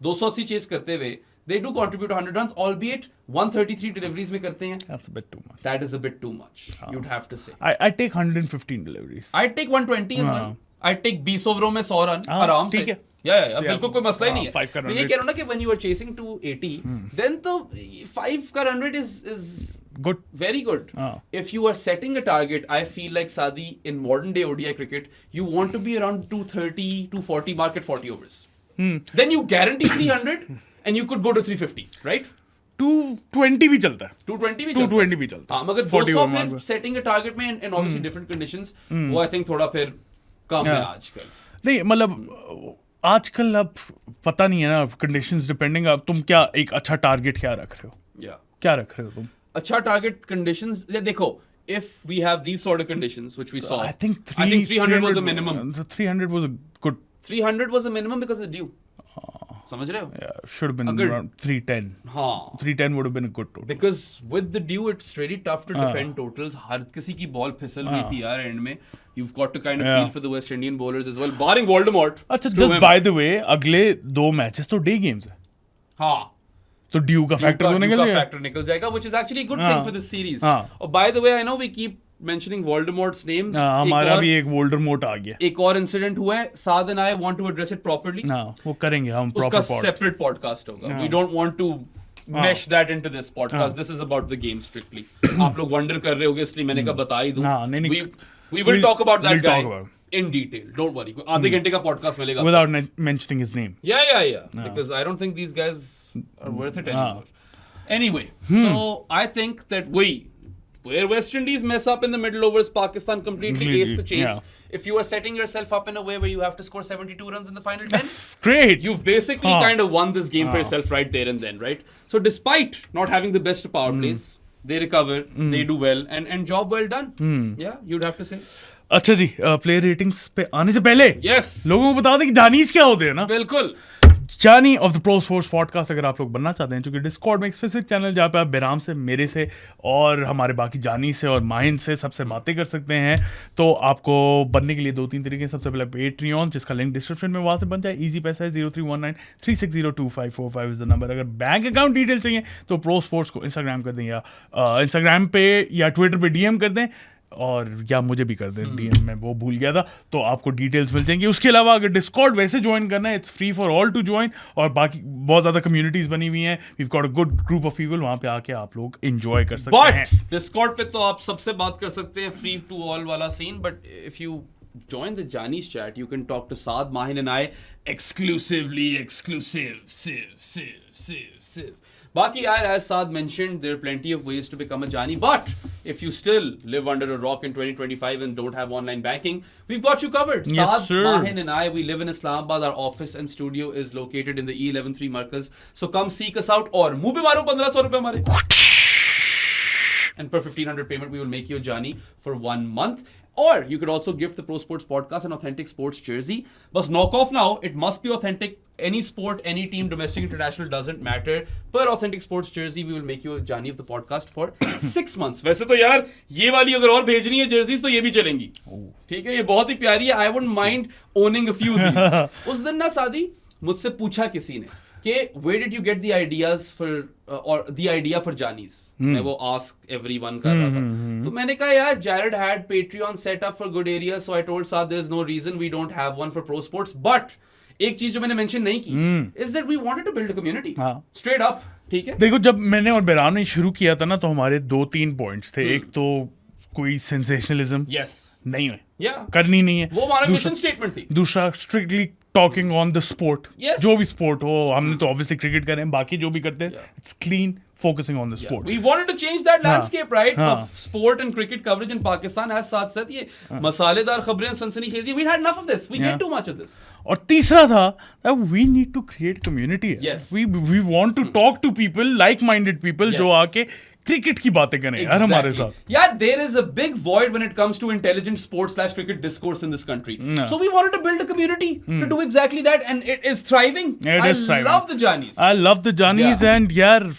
280 चेस करते हुए they do contribute 100 runs, albeit 133 deliveries में करते हैं.
That's a bit too much.
That is a bit too much. You'd have to say.
I take 115 deliveries.
I take 120 as well. I take 20 ओवरों में 100 run आराम से.
ठीक है.
Yeah, बिल्कुल कोई मसला ही नहीं है.
मैं
ये कह रहा हूँ ना कि when you are chasing 280, then तो 5 का run rate is
good,
very good. If you are setting a target, I feel like Sadi in modern day ODI cricket, you want to be around 230, 240 mark at 40 overs. Then you guarantee 300 and you could go to 350, right?
220 भी चलता है.
220 भी चलता है. हाँ, मगर 200 फिर setting a target में and obviously different conditions, वो I think थोड़ा फिर कम है आजकल.
नहीं मतलब आजकल अब पता नहीं है ना, कंडीशंस डिपेंडिंग. अब तुम क्या एक अच्छा टारगेट क्या रख रहे हो? क्या रख रहे हो तुम?
अच्छा टारगेट कंडीशंस देखो. If we have these sort of conditions, which we saw,
I think
300 was a minimum.
300 was a good.
300 was a minimum because of the due. समझ रहे हो?
Yeah, should have been around 310.
हाँ.
310 would have been a good total.
Because with the due, it's really tough to defend totals. हर किसी की ball फिसल हुई थी यार end में. You've got to kind of feel for the West Indian bowlers as well, barring Voldemort.
अच्छा, just by the way, अगले 2 matches तो डे गेम्स है.
हाँ.
तो ड्यू का फैक्टर तो
निकल जाएगा, which is actually a good thing for this series. और by the way, I know we keep mentioning Voldemort's name.
हमारा भी एक Voldemort आ गया.
एक और इंसिडेंट हुआ है. साद and I want to address it properly.
वो करेंगे हम proper
उसका separate podcast होगा. We don't want to mesh that into this podcast. This is about the game strictly. आप लोग wonder कर रहे होगे, इसलिए मैंने कहा बता ही दूं. We will talk about that guy in detail. Don't worry. आधे घंटे का podcast मिलेगा.
Without mentioning his name.
Yeah. Because I don't think these guys are worth it anymore. Anyway, so I think that where West Indies mess up in the middle overs, Pakistan completely ace the chase. Yeah. If you are setting yourself up in a way where you have to score 72 runs in the final 10,
that's great.
You've basically kind of won this game for yourself right there and then, right? So despite not having the best power plays, they recover, they do well, and job well done. Yeah, you'd have to say.
अच्छा जी, player ratings पे आने से पहले लोगों को बता दें कि जानीज क्या होते हैं ना.
बिल्कुल.
जानी of the pro sports podcast अगर आप लोग बनना चाहते हैं, क्योंकि डिस्कॉर्ड में एक स्पेसिफिक चैनल जहाँ पे आप बेराम से, मेरे से और हमारे बाकी जानी से और माहिन से सबसे बातें कर सकते हैं. तो आपको बनने के लिए 2-3 तरीके हैं. सबसे पहले पेट्रियन, जिसका लिंक डिस्क्रिप्शन में, वहाँ से बन जाए. इजी पैसा है. 031936025545 इज द नंबर. अगर बैंक अकाउंट डिटेल चाहिए तो प्रो स्पोर्ट्स को इंस्टाग्राम कर दें, या इंस्टाग्राम पे या ट्विटर पे डीएम कर दें, और या मुझे भी कर दें डीएम में, वो भूल गया था. तो आपको डिटेल्स मिल जाएंगी. उसके अलावा अगर डिस्कॉर्ड वैसे ज्वाइन करना है, it's free for all to join. और बाकी बहुत ज़्यादा कम्युनिटीज़ बनी हुई हैं. We got a good group of people. वहाँ पे आके आप लोग एंजॉय कर सकते हैं.
डिस्कॉर्ड पे तो आप सबसे बात कर सकते हैं, फ्री टू ऑल वाला सीन. But if you join the Jani's chat, you can talk to Saad, Mahin and I exclusively. Baki yaar, as Saad mentioned, there are plenty of ways to become a Jani. But if you still live under a rock in 2025 and don't have online banking, we've got you covered.
Yes,
Saad,
sir.
Mahin and I, we live in Islamabad. Our office and studio is located in the E113 Markaz. So come seek us out. और मुंह पे मारो 1500 रुपए हमारे. And per 1500 payment, we will make you a Jani for 1 month. Or you could also gift the Pro Sports Podcast an authentic sports jersey. But knock off now. It must be authentic. Any sport, any team, domestic, international, doesn't matter. Per authentic sports jersey, we will make you a Jani of the podcast for 6 months. वैसे तो यार ये वाली अगर और भेजनी है jerseys तो ये भी चलेंगी. ठीक है, ये बहुत ही प्यारी है. I wouldn't mind owning a few of these. उस दिन ना सादी मुझसे पूछा किसी ने कि where did you get the ideas for or the idea for Jani's? मैं वो ask everyone कर रहा था. तो मैंने कहा यार, Jared had Patreon set up for good areas, so I told Saad there is no reason we don't have one for Pro Sports. But एक चीज जो मैंने मेंशन नहीं की is that we wanted to build a community. Straight up. ठीक है.
देखो, जब मैंने और बेराम ने शुरू किया था ना, तो हमारे 2-3 पॉइंट्स थे. एक तो कोई सेंसेशनलिज्म नहीं है, करनी नहीं है.
वो हमारा मिशन स्टेटमेंट थी.
दूसरा strictly talking on the sport,
Yes.
जो भी स्पोर्ट हो, हमने तो ऑब्वियसली क्रिकेट करें, बाकी जो भी करते हैं, it's clean, focusing on the sport.
We wanted to change that landscape, right?
हाँ.
Of sport and cricket coverage in Pakistan has साथ साथ ये मसालेदार खबरें सनसनीखेजी. We had enough of this. We get too much of this.
और तीसरा था that we need to create community.
Yes.
We want to talk to people, like-minded people, जो
Yes.
आके क्रिकेट की बातें करें यार हमारे साथ.
Yeah, there is a big void when it comes to intelligent sports/cricket discourse in this country.
No.
So we wanted to build a community to do exactly that, and it is thriving.
It
I
is thriving.
love the Janis.
I love the Janis
Yeah.
and यार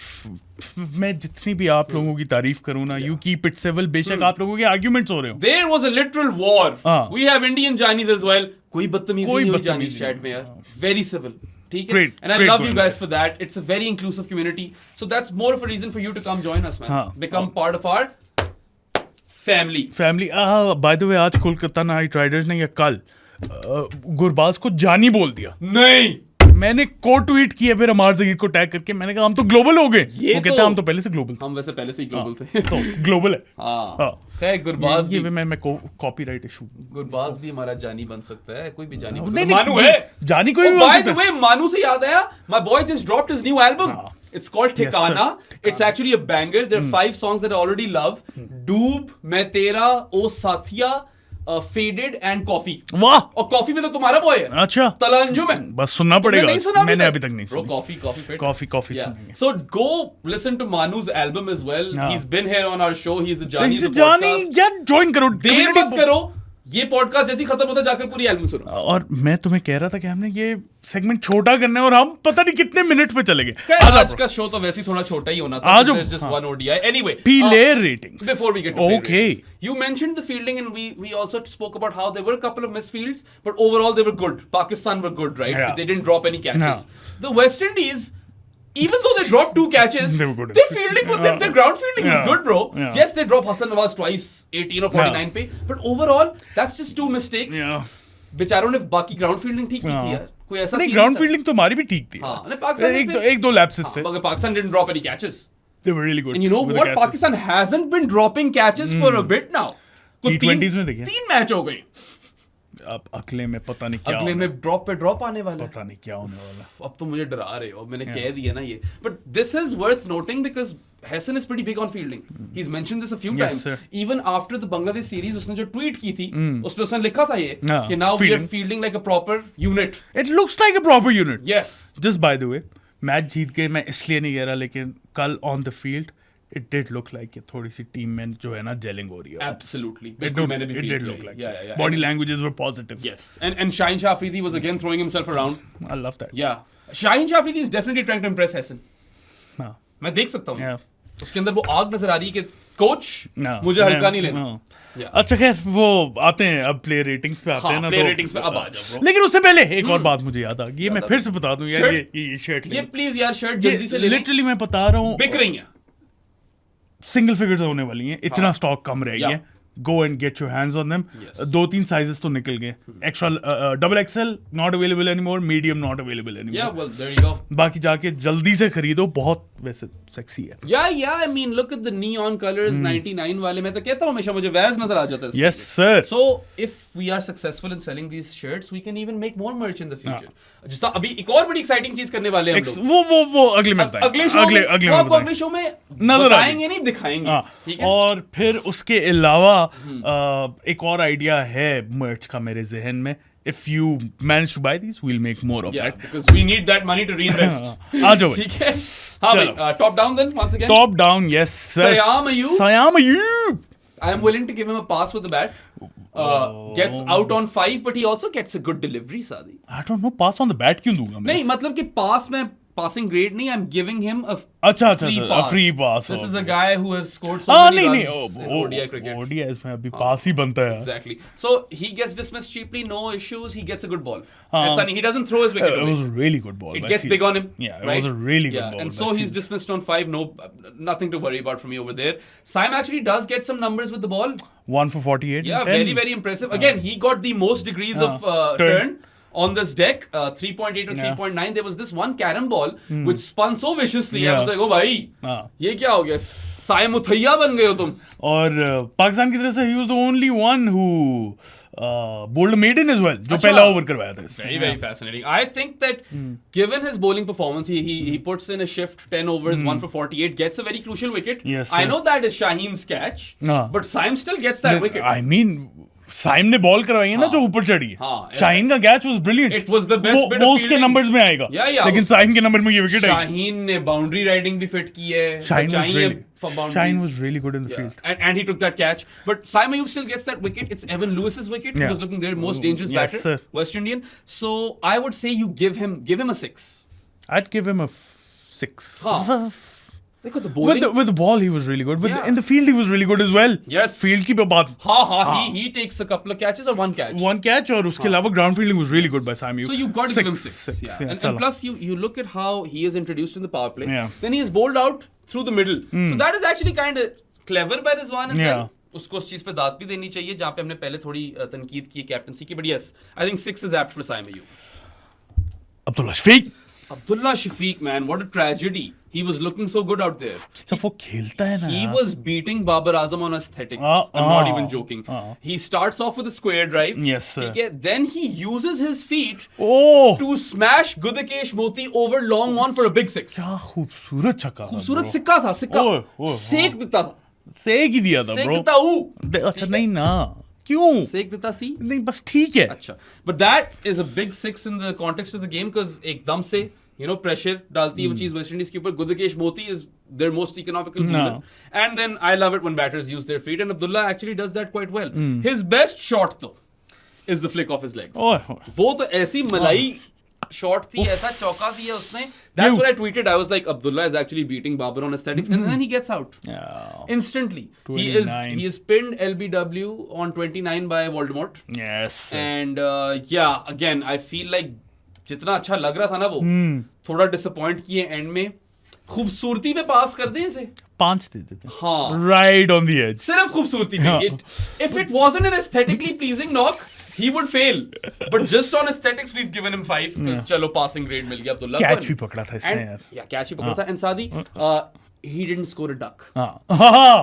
मैं जितनी भी आप लोगों की तारीफ करूँ ना, you keep it civil, बेशक आप लोगों के आर्ग्यूमेंट्स हो रहे हो.
There was a literal war.
हाँ.
We have Indian Janis as well. कोई बदतमीजी
कोई
नहीं हुई
बदतमीजी
Janis chat में यार. Very civil. ठीक है?
Great,
And I
great
love you
going,
guys
guys.
for that. It's a very inclusive community. So that's more of a reason for you to come join us, man.
हाँ.
Become part of our family.
Family. By the way आज Kolkata night Riders ने या कल गुरबाज को जानी बोल दिया.
नहीं.
मैंने को ट्वीट किया फिर अमार जहीर को टैग करके, मैंने कहा हम तो ग्लोबल हो गए.
ये
वो कहते हैं हम तो पहले से ग्लोबल थे.
हम वैसे पहले से ही ग्लोबल थे.
तो ग्लोबल है.
हाँ.
हाँ.
खैर गुरबाज
ये
भी
मैं कॉपीराइट इशू.
गुरबाज भी हमारा जानी बन सकता है. कोई भी जानी बन
नहीं,
सकता है.
नहीं,
मानू है.
जानी कोई भी
Oh,
बन
by
सकता
the
है.
way, Manu से याद आया. My boy just dropped his new album. It's called
Yes, sir.
Thikana. It's actually a banger. There are 5 songs that I already love. Doob, मैं तेरा, ओ साथिया, Faded and Coffee.
वाह.
और coffee में तो तुम्हारा बॉय है.
अच्छा.
तलंजु में.
बस सुनना
तुमने
पड़ेगा.
नहीं सुना
मैंने अभी तक नहीं
Bro,
सुना.
कॉफी
कॉफी सुनेंगे.
So go listen to Manu's album as well.
हाँ.
He's been here on our show. He's a Jani.
इसे जानी यार ज्वाइन करो.
देर
community
मत करो. ये पॉडकास्ट जैसी खत्म होता जाकर पूरी एल्बम सुनो.
और मैं तुम्हें कह रहा था कि हमने ये सेगमेंट छोटा करना है और हम पता नहीं कितने मिनट पे चले गए.
आज का शो तो वैसे ही थोड़ा छोटा ही होना था.
आज
There's just one ODI. Anyway,
player ratings.
Before we get to player
Okay.
ratings, you mentioned the fielding, and we also spoke about how there were a couple of misfields, but overall they were good. Pakistan were good, right?
Yeah.
They didn't drop any catches. The West Indies, even though they dropped 2 catches,
They were good.
their fielding, their ground fielding was
Yeah.
good, bro.
Yeah.
Yes, they dropped Hassan Nawaz twice, 18 or 49 पे, but overall, that's just 2 mistakes.
Yeah.
बेचारों ने बाकी ground fielding ठीक की थी
हाँ.
यार. कोई ऐसा
नहीं,
scene
ग्राउंड
नहीं था.
फील्डिंग तो हमारी भी ठीक थी.
हाँ, नहीं, पाकिस्तान ने
एक दो लैप्सेस थे.
मगर Pakistan didn't drop any catches.
They were really good.
And you know
with the
what?
catches.
Pakistan hasn't been dropping catches for a bit now. को
T20s में देखिए.
3 मैच हो गए.
अब अगले में पता नहीं क्या
अगले
होना
में ड्रॉप पे ड्रॉप आने वाला है.
पता नहीं क्या होने वाला.
अब तो मुझे डरा रहे हो. मैंने कह दिया ना ये. But this is worth noting because Hassan is pretty big on fielding. He's mentioned this a few
Yes,
times.
sir.
Even after the Bangladesh series, उसने जो ट्वीट की थी, उसमें उसने लिखा था ये
हाँ,
कि now we are
fielding.
fielding like a proper unit.
It looks like a proper unit.
Yes.
Just by the way, match जीत गए, मैं इसलिए नहीं कह रहा, लेकिन कल on the field it did look like कि थोड़ी सी टीम में जो है ना जेलिंग हो रही है.
Absolutely.
It
बिल्कुल मैंने भी
did
feel
look
किया.
like
Yeah,
that.
yeah.
Body languages were positive.
Yes. And Shaheen Shah Afridi was again throwing himself around.
I love that.
Yeah. Shaheen Shah Afridi is definitely trying to impress Hassan.
हाँ.
मैं देख सकता हूँ.
Yeah.
उसके अंदर वो आग नजर आ रही है कि कोच
हाँ.
मुझे हल्का नहीं लेना.
हाँ.
Yeah.
अच्छा खैर वो आते हैं अब प्लेयर रेटिंग्स पे आते
हाँ,
हैं ना.
player
तो
ratings पे अब आ जाओ, bro.
लेकिन उससे पहले एक और बात मुझे याद आ गई. ये मैं फिर से बता दूं यार.
Shirt?
ये शर्ट
ये प्लीज यार शर्ट जल्दी से ले लें.
लिटरली मैं बता रहा हूँ,
बिक रही है.
सिंगल फिगर्स होने वाली हैं. इतना
हाँ.
स्टॉक कम रह
Yeah.
गया. Go and get your hands on them.
Yes.
2-3 sizes तो निकल गए. Extra double XL not available anymore, medium not available
Yeah,
anymore.
well, there you go.
बाकी जाके जल्दी से खरीदो. बहुत वैसे सेक्सी है.
Yeah, I mean, look at the neon colors, 99 वाले. मैं तो कहता हूँ हमेशा मुझे वैज नजर आ जाता है. इसके
Yes
लिए.
sir.
So, if we are successful in selling these shirts, we can even make more merch in the future. जिस तरह अभी एक और बड़ी एक्साइटिंग चीज करने वाले हैं हम लोग.
वो अगले में बताएंगे.
अगले शो में
अगले
वो
में
आपको
बताएंगे.
अगले शो में
नजर
बताएंगे नहीं, दिखाएंगे.
हाँ.
ठीक है.
और फिर उसके अलावा एक और आइडिया है मर्च का मेरे जहन में. If you manage to buy these, we'll make more of
Yeah,
that.
because we need that money to reinvest.
आ जाओ भाई.
ठीक है. हाँ
चलो.
भाई. Top down then once again.
Top down, yes sir.
Syam Ayub.
Syam Ayub.
I am willing to give him a pass with the bat. Gets out on 5, but he also gets a good delivery, Sadi.
I don't know, pass on the bat क्यों दूंगा मैं?
नहीं मतलब कि पास में passing grade नहीं. I'm giving him a
अच्छा,
free
a
pass.
free pass.
This is a
okay.
guy who has scored so many
नहीं
runs in ODI cricket.
ODI इसमें अभी पास ही बनता है.
Exactly. So he gets dismissed cheaply, no issues. He gets a good ball.
हाँ.
And Sunny, he doesn't throw his wicket
It
away.
was a really good ball.
It
by
gets
Seals.
big on him.
Yeah, it
right?
was a really good ball.
And
by
so he's
Seals.
dismissed on 5. No, nothing to worry about for me over there. Syam actually does get some numbers with the ball.
1 for 48.
Yeah,
and
very, very impressive. Again, he got the most degrees of turn on this deck. 3.8 or 3.9. There was this one carom ball which spun so viciously. I was like, oh भाई, ये क्या हो गया? साय मुथैया बन गए हो तुम.
और पाकिस्तान की तरफ से he was the only one who bowled maiden as well जो पहला ओवर करवाया था इसने.
Very fascinating. I think that given his bowling performance, he puts in a shift, 10 overs, 1 for 48, gets a very crucial wicket.
Yes,
I
sir.
know that is Shaheen's catch, but Saim still gets that wicket.
I mean, Saim ने ball करवाई है ना जो ऊपर चढ़ी है. शाहीन का catch was brilliant.
It was the best bit of
वो उसके नंबर्स में आएगा. लेकिन साइम के नंबर में ये विकेट आई.
शाहीन ने बाउंड्री राइडिंग भी फिट की है.
Shaheen was really good in the field.
And he took that catch. But Saim Ayub still gets that wicket. It's Evan Lewis's wicket. He was looking their most dangerous batter,
sir.
West Indian. So I would say you give him a 6.
I'd give him a 6.
Look at the bowling.
With the ball, he was really good. In the field, he was really good as well.
Yes.
Field की बात.
He takes a couple of catches or one catch.
One catch और उसके अलावा ground fielding was really good by Saim Ayub.
So you got to give him 6. Yeah. And plus you look at how he is introduced in the power play.
Yeah.
Then he is bowled out through the middle. So that is actually kind of clever by Rizwan as well. उसको उस चीज पे दाद भी देनी चाहिए जहाँ पे हमने पहले थोड़ी तनकीद की कैप्टनसी की. But yes, I think 6 is apt for Saim Ayub. Abdullah Shafiq, man, what a tragedy. He was looking so good out there.
जब वो खेलता है ना.
He was beating Babar Azam on aesthetics. I'm not even joking. He starts off with a square drive.
Yes, sir.
Okay, then he uses his feet
to
smash Gudakesh Moti over long on for a big 6.
क्या खूबसूरत छक्का.
खूबसूरत सिक्का था, सिक्का. सेक देता था.
सेक ही दिया था,
सेक
bro.
देता हूँ.
अच्छा नहीं ना. क्यों?
सेक देता सी?
नहीं बस ठीक है.
अच्छा. But that is a big 6 in the context of the game because एकदम से pressure डालती है वो चीज वेस्ट इंडीज के ऊपर. गुदकेश मोती is their most economical bowler. And then I love it when batters use their feet and Abdullah actually does that quite well. His best shot though is the flick of his legs. वो तो ऐसी मलाई shot थी, ऐसा चौका दिया उसने. That's what I tweeted. I was like, Abdullah is actually beating Babar on aesthetics, and then he gets out instantly. 29. He is pinned LBW on 29 by Voldemort.
Yes.
And again, I feel like जितना अच्छा लग रहा था ना वो थोड़ा disappoint किए and में. खूबसूरती पे पास कर दे इसे.
5 दे देते.
हाँ.
Right on the edge.
सिर्फ खूबसूरती पे. If it wasn't an aesthetically pleasing knock, he would fail. But just on aesthetics, we've given him 5 because चलो passing grade मिल गया अब्दुल्ला.
कैच भी पकड़ा था इसने यार.
Yeah, कैच भी पकड़ा था. And Saadi, he didn't score a duck.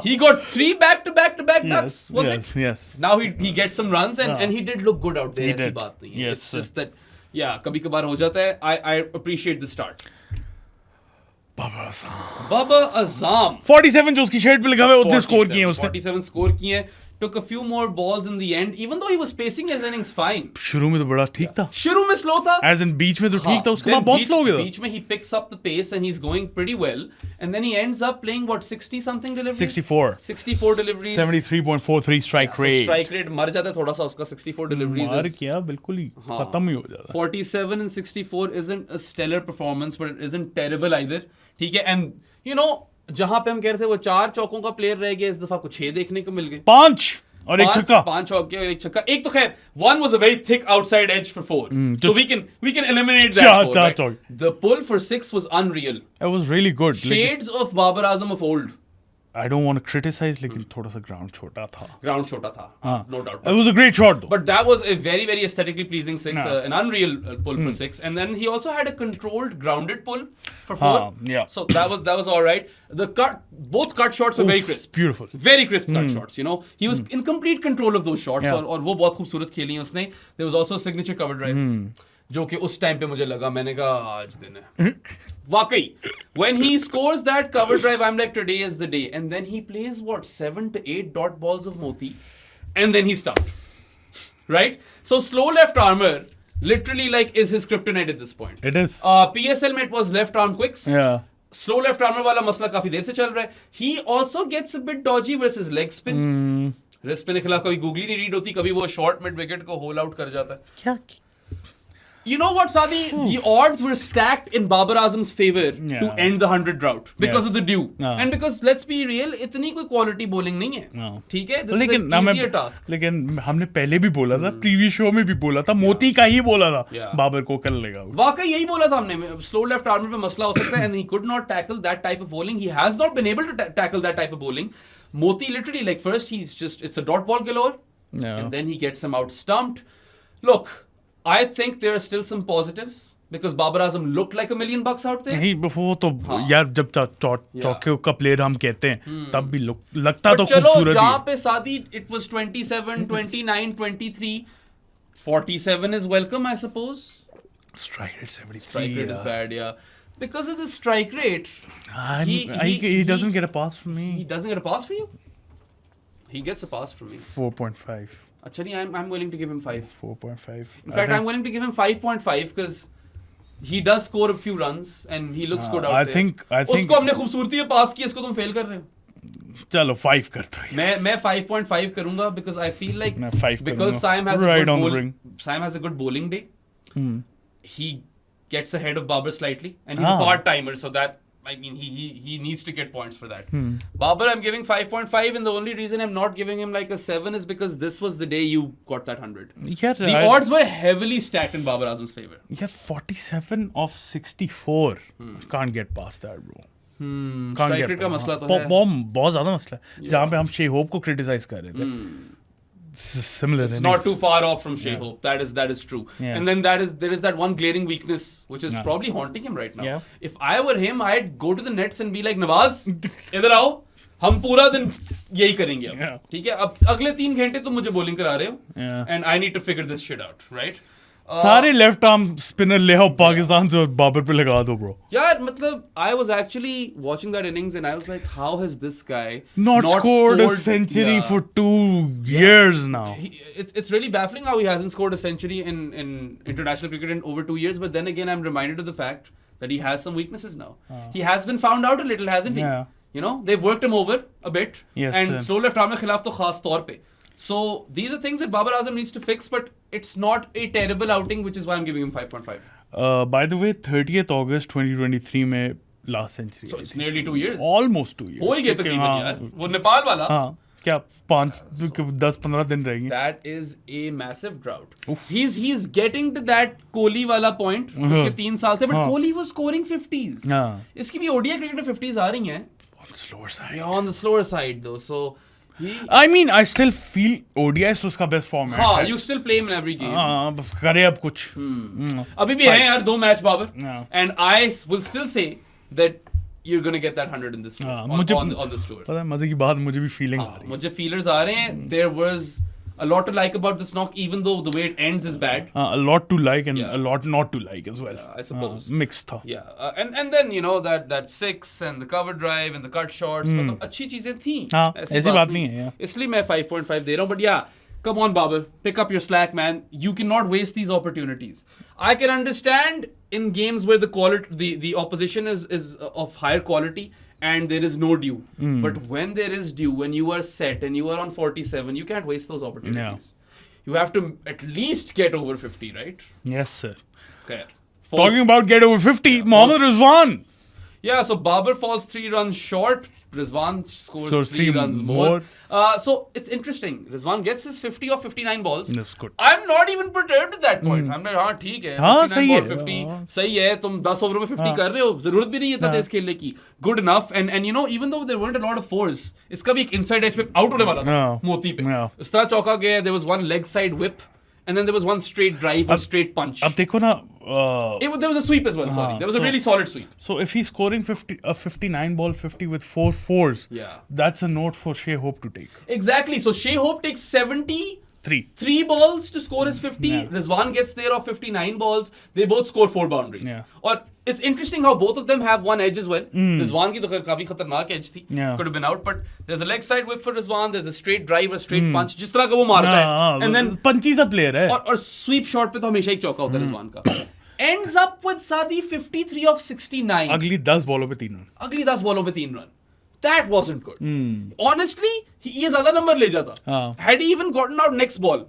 He
got 3 back-to-back ducks. Was it?
Yes.
Now he gets some runs and he did look good out there. ऐसी बात नहीं है. It's just that कभी कभार हो जाता है. I appreciate the start. Babar Azam
47 जो उसकी शर्ट पे लिखा हुआ है उतने स्कोर किए उसने.
47 स्कोर किए हैं. Took a few more balls in the end, even though he was pacing his innings fine.
शुरू में तो बड़ा ठीक था.
शुरू में slow था.
As in बीच में तो ठीक था, उसके बाद बहुत slow हो गया.
बीच में he picks up the pace and he's going pretty well, and then he ends up playing what 60 something deliveries. 64 deliveries.
73.43 strike rate.
So strike rate मर जाता है थोड़ा सा उसका 64 deliveries.
मर क्या बिल्कुल ही खत्म ही हो जाता.
47 and 64 isn't a stellar performance, but it isn't terrible either. ठीक है, and जहां पे हम कह रहे थे वो 4 चौकों का प्लेयर रह गया, इस दफा कुछ 6 देखने को मिल गए.
5 और एक छक्का.
5 चौके और एक छक्का. एक तो खैर one was a very thick outside edge for 4. So we can eliminate that. 4, right? The pull for 6 was unreal.
It was really good.
Shades of Babar Azam of old.
I don't want to criticize, लेकिन थोड़ा सा ground छोटा था.
No doubt.
It was a great shot though.
But that was a very, very aesthetically pleasing 6, an unreal pull for 6. And then he also had a controlled, grounded pull for 4. So that was all right. Both cut shots were very crisp.
Beautiful.
Very crisp cut shots, He was in complete control of those shots. और वो बहुत खूबसूरत खेली हैं उसने. There was also a signature cover drive. जो कि उस टाइम पे मुझे लगा, मैंने कहा आज दिन है. वाकई. When he scores that cover drive, I'm like, today is the day. And then he plays 7 to 8 dot balls of Moti, and then he stopped. Right? So slow left armor literally is his kryptonite at this point.
It is.
PSL में it was left arm quicks.
Yeah.
Slow left armor वाला मसला काफी देर से चल रहा है. He also gets a bit dodgy versus leg spin. Wrist spin के खिलाफ कभी गूगली नहीं रीड होती, कभी वो short mid wicket को होल आउट कर जाता है.
क्या?
You know what, Saadi? The odds were stacked in Babar Azam's favor to end the 100 drought because of the dew. And because, let's be real, इतनी कोई quality bowling नहीं है. ठीक है? This is an easier task.
लेकिन हमने पहले भी बोला था, previous show में भी बोला था, मोती का ही बोला था, बाबर को कर लेगा.
वाकई यही बोला था हमने. Slow left armor पे मसला हो सकता है, and he could not tackle that type of bowling. He has not been able to tackle that type of bowling. Moti literally, first it's a dot ball galore, and then he gets him out stumped. Look, I think there are still some positives because Babar Azam looked like $1 million out there.
नहीं वो तो यार जब चौके का player हम कहते हैं तब भी लगता तो
चलो
खूबसूरत
जहाँ
ही
पे शादी it was 27, 29, 23, 47 is welcome, I suppose.
strike rate 73
Strike rate is bad, yeah. Because of the strike rate,
he doesn't get a pass from
he
me.
doesn't get a pass for you. He gets a pass from me.
4.5.
Actually, I'm willing to give him 5.
4.5.
In fact, I'm willing to give him 5.5 because he does score a few runs and he looks good out
I
there.
think
उसको हमने खूबसूरती में पास किया, इसको तुम fail कर रहे हो.
चलो 5 करता हूँ.
मैं 5.5 करूंगा because I feel like
मैं 5
because
करूँगा.
Saim has a good bowling day. He gets ahead of Babar slightly and he's a part-timer, so that I mean he needs to get points for that. Babar I'm giving 5.5 and the only reason I'm not giving him like a 7 is because this was the day you got that 100.
Yeah,
The odds were heavily stacked in Babar Azam's favor.
Yeah, 47 of 64. Can't get past that, bro.
Strike rate का मसला तो है.
बहुत ज़्यादा मसला है. जहाँ पे हम शे होप को क्रिटिसाइज कर रहे थे. Similar.
It's not too far off from Shea Hope. That is true.
Yes.
And then there is that one glaring weakness which is probably haunting him right now.
Yeah.
If I were him, I'd go to the nets and be like, Nawaz, इधर आओ, हम पूरा दिन यही करेंगे अब. ठीक है? अब अगले 3 घंटे तुम मुझे bowling करा रहे हो. And I need to figure this shit out, right?
सारे लेफ्ट आर्म स्पिनर ले आओ पाकिस्तान से और बाबर पे लगा दो ब्रो.
यार मतलब I was actually watching that innings and I was like, how has this guy
not scored a century for 2 years now?
It's really baffling how he hasn't scored a century in international cricket in over 2 years. But then again, I'm reminded of the fact that he has some weaknesses now. He has been found out a little, hasn't he?
Yeah.
You know, they've worked him over a bit.
Yes,
and
sir.
slow left arm के खिलाफ तो खास तौर पे. So these are things that Babar Azam needs to fix, but it's not a terrible outing, which is why I'm giving him 5.5.
By the way, 30th August 2023 में last century.
So it's nearly 2 years.
Almost 2 years.
हो ही गया तकरीबन यार. वो नेपाल वाला.
हाँ. क्या 10-15 दिन रहेंगे.
That is a massive drought. He's getting to that Kohli wala point. उसके 3 साल थे, but Kohli was scoring 50s. इसकी भी ODI cricket में 50s आ रही हैं.
On the slower side.
Yeah, on the slower side though. So
I mean, I still feel ODIs तो उसका best format.
हाँ, you still play him in every game.
हाँ, करे अब कुछ.
अभी भी हैं यार 2 match Babar.
Yeah.
And I will still say that you're gonna get that 100 in this tour. On this tour.
पता है मजे की बात मुझे भी feeling आ रही है.
मुझे feelers आ रहे हैं. There was a lot to like about this knock, even though the way it ends is bad.
A lot to like and a lot not to like as well.
I suppose.
Mixed था.
Yeah, and then you know that 6 and the cover drive and the cut shots, मतलब अच्छी चीजें थी.
हाँ, ऐसी बात नहीं है.
इसलिए मैं 5.5 दे रहा हूँ, but yeah, come on Babar, pick up your slack, man. You cannot waste these opportunities. I can understand in games where the opposition is of higher quality and there is no due. But when there is due, when you are set and you are on 47, you can't waste those opportunities. You have to at least get over 50, right?
Yes, sir.
Okay.
Talking about get over 50, Mohammad Rizwan.
Yeah, so Babar falls 3 runs short. Rizwan scores 3 runs more. So it's interesting. Rizwan gets his 50 or 59 balls.
That's good.
I'm not even perturbed at that point. I'm like, हाँ ठीक है.
हाँ,
59
सही
ball,
है.
50 सही है. तुम 10 over में 50 कर रहे हो. जरूरत भी नहीं है था टेस्ट खेलने की. Good enough. And you know, even though there weren't a lot of fours, इसका भी एक inside edge पे out होने वाला था. मोती पे. इस तरह चौका गया. There was one leg side whip. And then there was one straight drive, a straight punch.
अब देखो ना.
There was a sweep as well. Sorry, there was a really solid sweep.
So if he's scoring 59 ball 50 with 4 fours, that's a note for Shea Hope to take.
Exactly. So Shea Hope takes 73 balls to score his 50. Rizwan gets there of 59 balls. They both score 4 boundaries. Or it's interesting how both of them have one edge as well. Rizwan ki to काफी खतरनाक edge थी. Could have been out, but there's a leg side whip for Rizwan. There's a straight drive, a straight punch. जिस तरह का वो मारता है. And then
पंची सा player है.
और sweep shot पे तो हमेशा एक चौका होता है Rizwan का. Ends up with Sadi 53 of 69.
अगली 10 बॉलों पे 3 रन.
अगली 10 बॉलों पे 3 run. That wasn't good. Honestly, ये ज्यादा नंबर ले जाता. Had he even gotten out next ball,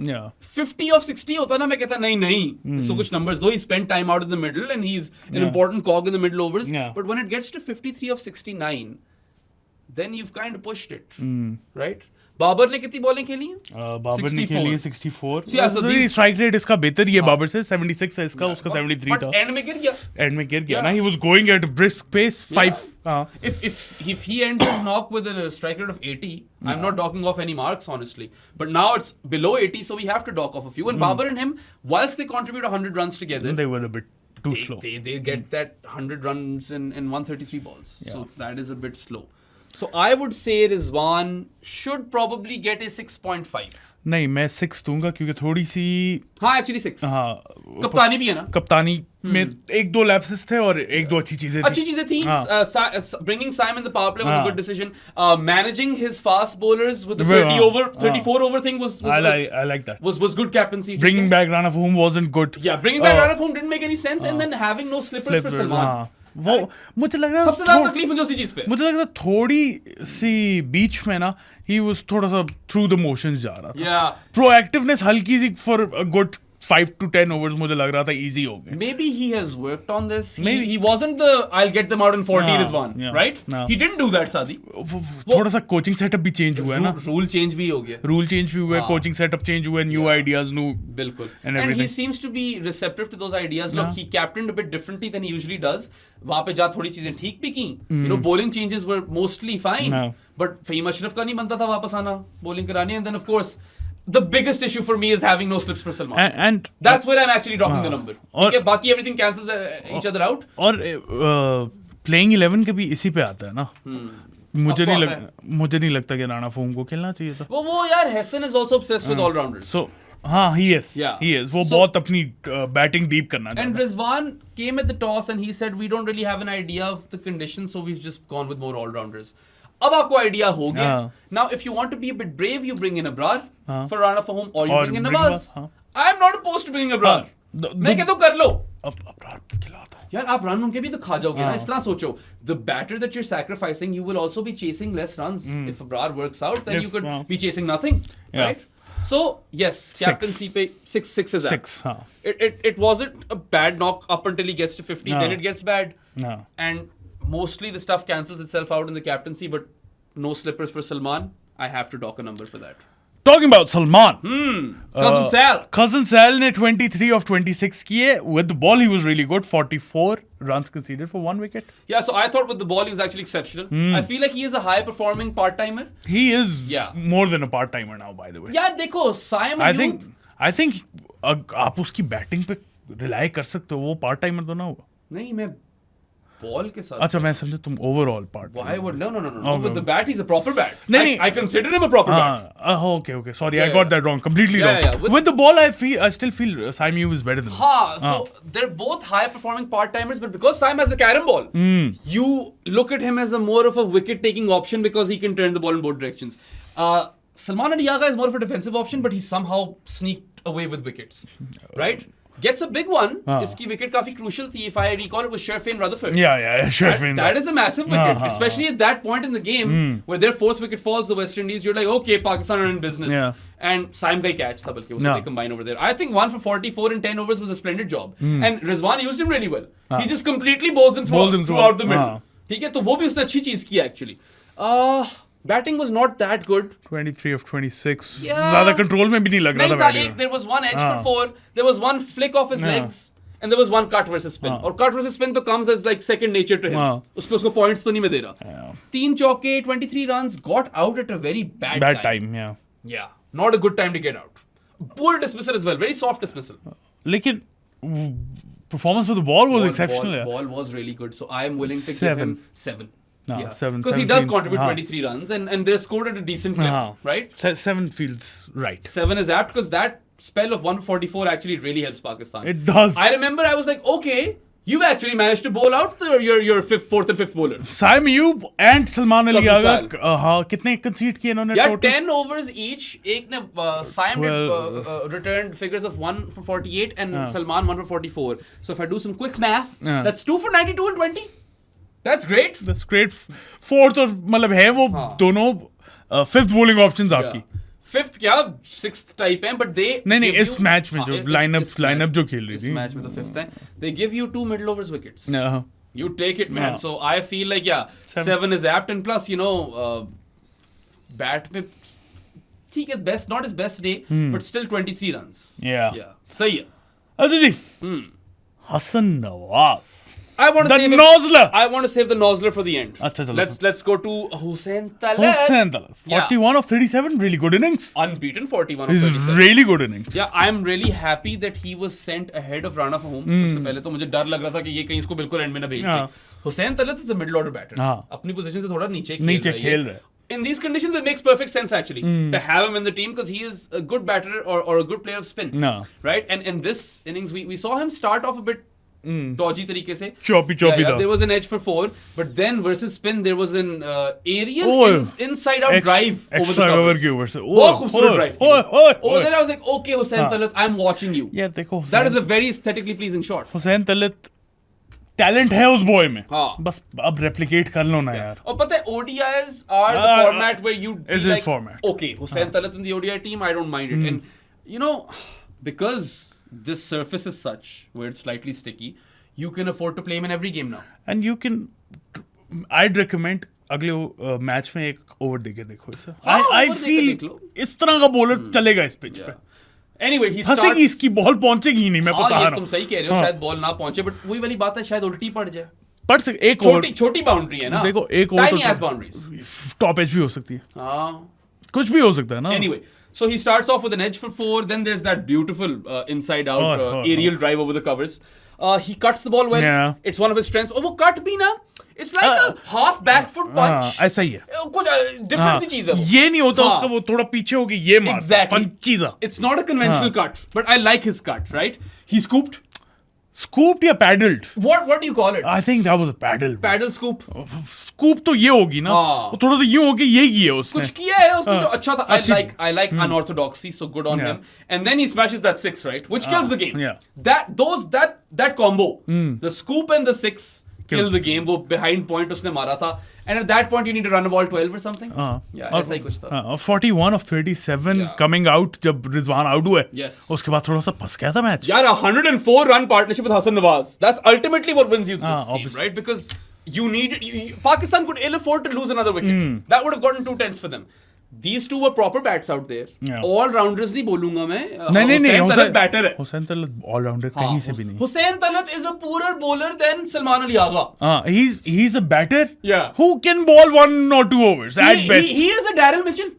50 of 60 होता ना, मैं कहता नहीं. So कुछ numbers though, he spent time out in the middle and he's an important cog in the middle overs. But when it gets to 53 of 69, then you've kind of pushed it, right? Babar ने कितनी bowling खेली है?
बाबर ने खेली है 64.
So
strike rate इसका बेहतर ही है बाबर से. 76 है इसका, उसका 73 था.
एंड में गिर गया ना.
He was going at brisk pace. 5.
If he ends his knock with a strike rate of 80, I'm not docking off any marks honestly. But now it's below 80, so we have to dock off a few. And Babar and him, whilst they contribute 100 runs together,
they were a bit too slow.
They get that 100 runs in 133 balls.
Yeah.
So that is a bit slow. So I would say Rizwan should probably get a 6.5.
नहीं, मैं 6 दूंगा क्योंकि थोड़ी सी
हाँ, actually 6.
हाँ
कप्तानी भी है ना.
कप्तानी में 1-2 लैप्सेस थे और 1-2 अच्छी चीजें
अच्छी चीजें थी. Bringing Simon the power play was a good decision. Managing his fast bowlers with the 34 over thing was
I like that.
Was good captaincy.
Bringing back Run of Home wasn't good.
Yeah, bringing back Run of Home didn't make any sense, and then having no slippers for Salman.
वो मुझे लग रहा है
सबसे ज्यादा तकलीफ मुझे उसी चीज पे.
मुझे लग रहा है थोड़ी सी बीच में ना ही वाज थोड़ा सा थ्रू द मोशंस जा रहा था.
Yeah.
प्रोएक्टिवनेस हल्की सी for a good 5 to 10 overs मुझे लग रहा था easy हो गए.
Maybe he has worked on this.
Maybe.
He wasn't the I'll get them out in 40 Rizwan,
yeah,
right?
no.
He didn't do that, Sadi.
थोड़ा सा coaching setup भी change हुआ है ना.
Rule change भी हो गया.
रूल चेंज भी हुआ है, कोचिंग सेटअप चेंज हुआ है, न्यू आइडियाज न्यू.
बिल्कुल.
And
And he
everything.
seems to be receptive to those ideas. Look, he captained a bit differently than he usually does. वहाँ पे जा थोड़ी चीजें ठीक भी की. You know, bowling changes were mostly fine.
No.
But Faheem Ashraf का नहीं बनता था वापस आना bowling करानी. And then of course, the biggest issue for me is having no slips for Salman.
And
That's where I'm actually dropping the number.
और-
Okay, बाकी everything cancels each other out.
और प्लेइंग 11 के भी इसी पे आता है ना. मुझे
अब
नहीं
तो
लग मुझे नहीं लगता कि राणा फोम को खेलना चाहिए था.
वो यार Hassan is also obsessed with all rounders.
So हाँ, he is.
Yeah.
He is. वो
So-
बहुत अपनी बैटिंग डीप करना
And
चाहता है.
Rizwan came at the toss and he said, we don't really have an idea of the conditions, so we've just gone with more all-rounders. अब आपको idea हो गया.
हाँ.
Now, if you want to be a bit brave, you bring in Abrar
हाँ.
for Rana for home, or you
और
bring in
bring
Nawaz.
हाँ.
I'm not opposed to bringing Abrar. मैं कहता हूँ कर लो.
अब रात खिला दो.
यार आप रन उनके भी तो खा जाओगे ना. इस तरह सोचो. The batter that you're sacrificing, you will also be chasing less runs. If Abrar works out, then you could be chasing nothing.
Yeah.
Right? So, yes, captaincy pe 6 is
6. हाँ.
It wasn't a bad knock up until he gets to 50.
No.
Then it gets bad.
No.
And mostly the stuff cancels itself out in the captaincy, but no slippers for Salman. I have to dock a number for that.
Talking about Salman.
Cousin Sal.
Cousin Sal ने 23 of 26 किए. With the ball he was really good. 44 runs conceded for 1 wicket.
Yeah, so I thought with the ball he was actually exceptional. I feel like he is a high performing part-timer.
He is
Yeah.
more than a part timer now, by the way.
यार देखो Simon
I think आप उसकी batting पे rely कर सकते हो. वो part timer तो ना हुआ.
नहीं मैं बॉल के साथ.
अच्छा मैं समझा तुम overall part.
Why would no. With the bat he's a proper bat.
नहीं.
I consider him a proper bat.
Okay. Sorry, I
Yeah,
got that wrong. Completely
Yeah,
wrong.
yeah.
With the ball, I still feel Saimi is better than him.
So they're both high performing part timers, but because Sam has the carom ball, you look at him as a more of a wicket taking option because he can turn the ball in both directions. Salman Adiaga is more of a defensive option, but he somehow sneaked away with wickets, right? Gets a big one. Iski wicket काफी crucial थी. If I recall, it was Sherfin Rutherford.
Yeah, sure.
That is a massive wicket, especially at that point in the game where their 4th wicket falls, the West Indies. You're like, okay, Pakistan are in business.
Yeah.
And Saim ka hi catch tha balki usse combine over there. I think 1 for 44 in 10 overs was a splendid job. And Rizwan used him really well. He just completely bowls him throughout the middle. ठीक है, तो वो भी उसने अच्छी चीज की actually. Batting was not that good.
23 of 26.
Yeah.
ज़्यादा कंट्रोल में भी नहीं लग रहा था batting.
There was one edge for 4. There was one flick off his legs. And there was one cut versus spin. और cut versus spin तो comes as like second nature to him. उसको points तो नहीं मैं दे रहा. 3 चौके, 23 runs, got out at a very bad time.
Yeah.
Yeah. Not a good time to get out. Poor dismissal as well. Very soft dismissal.
लेकिन performance with the ball was exceptional.
Ball was really good. So I am willing to give
7.
him 7.
No,
Yeah.
7.
Because he does contribute 23 runs and they're scored at a decent clip, right?
7 feels right.
7 is apt because that spell of 144 actually really helps Pakistan.
It does.
I remember I was like, okay, you've actually managed to bowl out your 4th and 5th bowler.
Saim Ayub and Salman Ali
Cousin
Aga हाँ कितने concede किए इन्होंने
Yeah,
total?
10 overs each. एक ने Saim returned figures of 1 for 48 and Salman 1 for 44. So if I do some quick math, that's 2 for 92 and 20. That's great.
That's great. 4th और मतलब है वो दोनों 5th bowling options आपकी.
5th क्या 6th type हैं, but they
नहीं इस मैच में जो लाइनअप जो खेल रही
इस
थी.
मैच में तो 5th है. They give you 2 middle overs wickets.
हाँ.
You take it, man. So I feel like 7 is apt, and plus bat में ठीक है, best not his best day, but still 23 runs.
Yeah.
सही है.
अच्छा जी. Hassan Nawaz.
I want to
The
save
Nosler.
I want to save the Nosler for the end.
अच्छा, चलो.
Let's go to Hussein Talat.
Hussein Talat, 41 of 37, really good innings.
Unbeaten 41 of
This
37.
is really good innings.
Yeah, I'm really happy that he was sent ahead of Rana Fahim. सबसे पहले तो मुझे डर लग रहा था कि ये कहीं इसको बिल्कुल एंड में ना भेज दे. Hussein Talat is a middle order batter. अपनी पोजीशन से थोड़ा नीचे खेल रहा है. In these conditions, it makes perfect sense actually to have him in the team because he is a good batter or a good player of spin. Right? And in this innings, we saw him start off a bit dodgy तरीके से.
Choppy था.
There was an edge for 4, but then versus spin, there was an aerial inside out drive over the covers. बहुत खूबसूरत drive. Over there, I was like, okay, Hussein Talat, I'm watching you.
यार देखो.
That is a very aesthetically pleasing shot.
Hussein Talat talent है उस boy में.
हाँ.
बस अब रेप्लिकेट कर लो ना यार.
और पता है ODIs are the format where you
is
like,
his format.
Okay, Hussein Talat in the ODI team, I don't mind it. And you know, because this surface is such where it's slightly sticky, you can afford to play him in every game now.
And you can, I'd recommend अगले match में एक over देके देखो इसे. I feel इस तरह का bowler चलेगा इस पिच पे.
Anyway, he starts.
हंसेगी इसकी बॉल पहुंचेगी ही नहीं, मैं बता रहा हूं.
तुम सही कह रहे हो, शायद बॉल ना पहुंचे, बट वही वाली बात है, शायद उल्टी पड़ जाए.
पड़ सकती एक ओवर.
छोटी बाउंड्री है ना.
देखो एक over
tiny ass boundaries.
Top edge भी हो सकती है.
हाँ.
कुछ भी हो सकता है ना.
Anyway, so he starts off with an edge for 4. Then there's that beautiful inside out aerial drive over the covers. He cuts the ball well.
Yeah.
It's one of his strengths. Oh, वो cut भी ना. It's like a half back foot punch.
ऐसा ही है.
कुछ different सी चीज है वो.
ये नहीं होता उसका, वो थोड़ा पीछे होके ये मारता.
Exactly.
पंचीजा.
It's not a conventional cut, but I like his cut. Right? He scooped.
Scooped या paddled?
What do you call it?
I think that was a paddle.
Paddle scoop.
Scoop तो ये होगी ना. वो थोड़ा सा यूं होके ये किया उसने.
कुछ किया है उसने जो अच्छा था. I like unorthodoxy, so good on him. And then he smashes that 6, right? Which kills the game.
Yeah.
That combo, the scoop and the 6 kill the game. वो behind point उसने मारा था. And at that point you need to run a ball 12 or something. Yeah, ऐसा ही कुछ था.
41 of 37 coming out जब Rizwan out हुए.
Yes.
उसके बाद थोड़ा सा फंस गया था मैच.
यार 104 run partnership with Hassan Nawaz. That's ultimately what wins you this game, right? Because you needed Pakistan could ill afford to lose another wicket. That would have gotten 2 tenths for them. These two were proper bats out there. All rounders नहीं बोलूंगा मैं.
नहीं
Hussein Talat batter है.
Hussein Talat all rounder कहीं से भी नहीं.
Hussein Talat is a poorer bowler than Salman Ali Agha.
He's a batter.
Yeah.
Who can bowl 1 or 2 overs at best.
He is a Daryl Mitchell.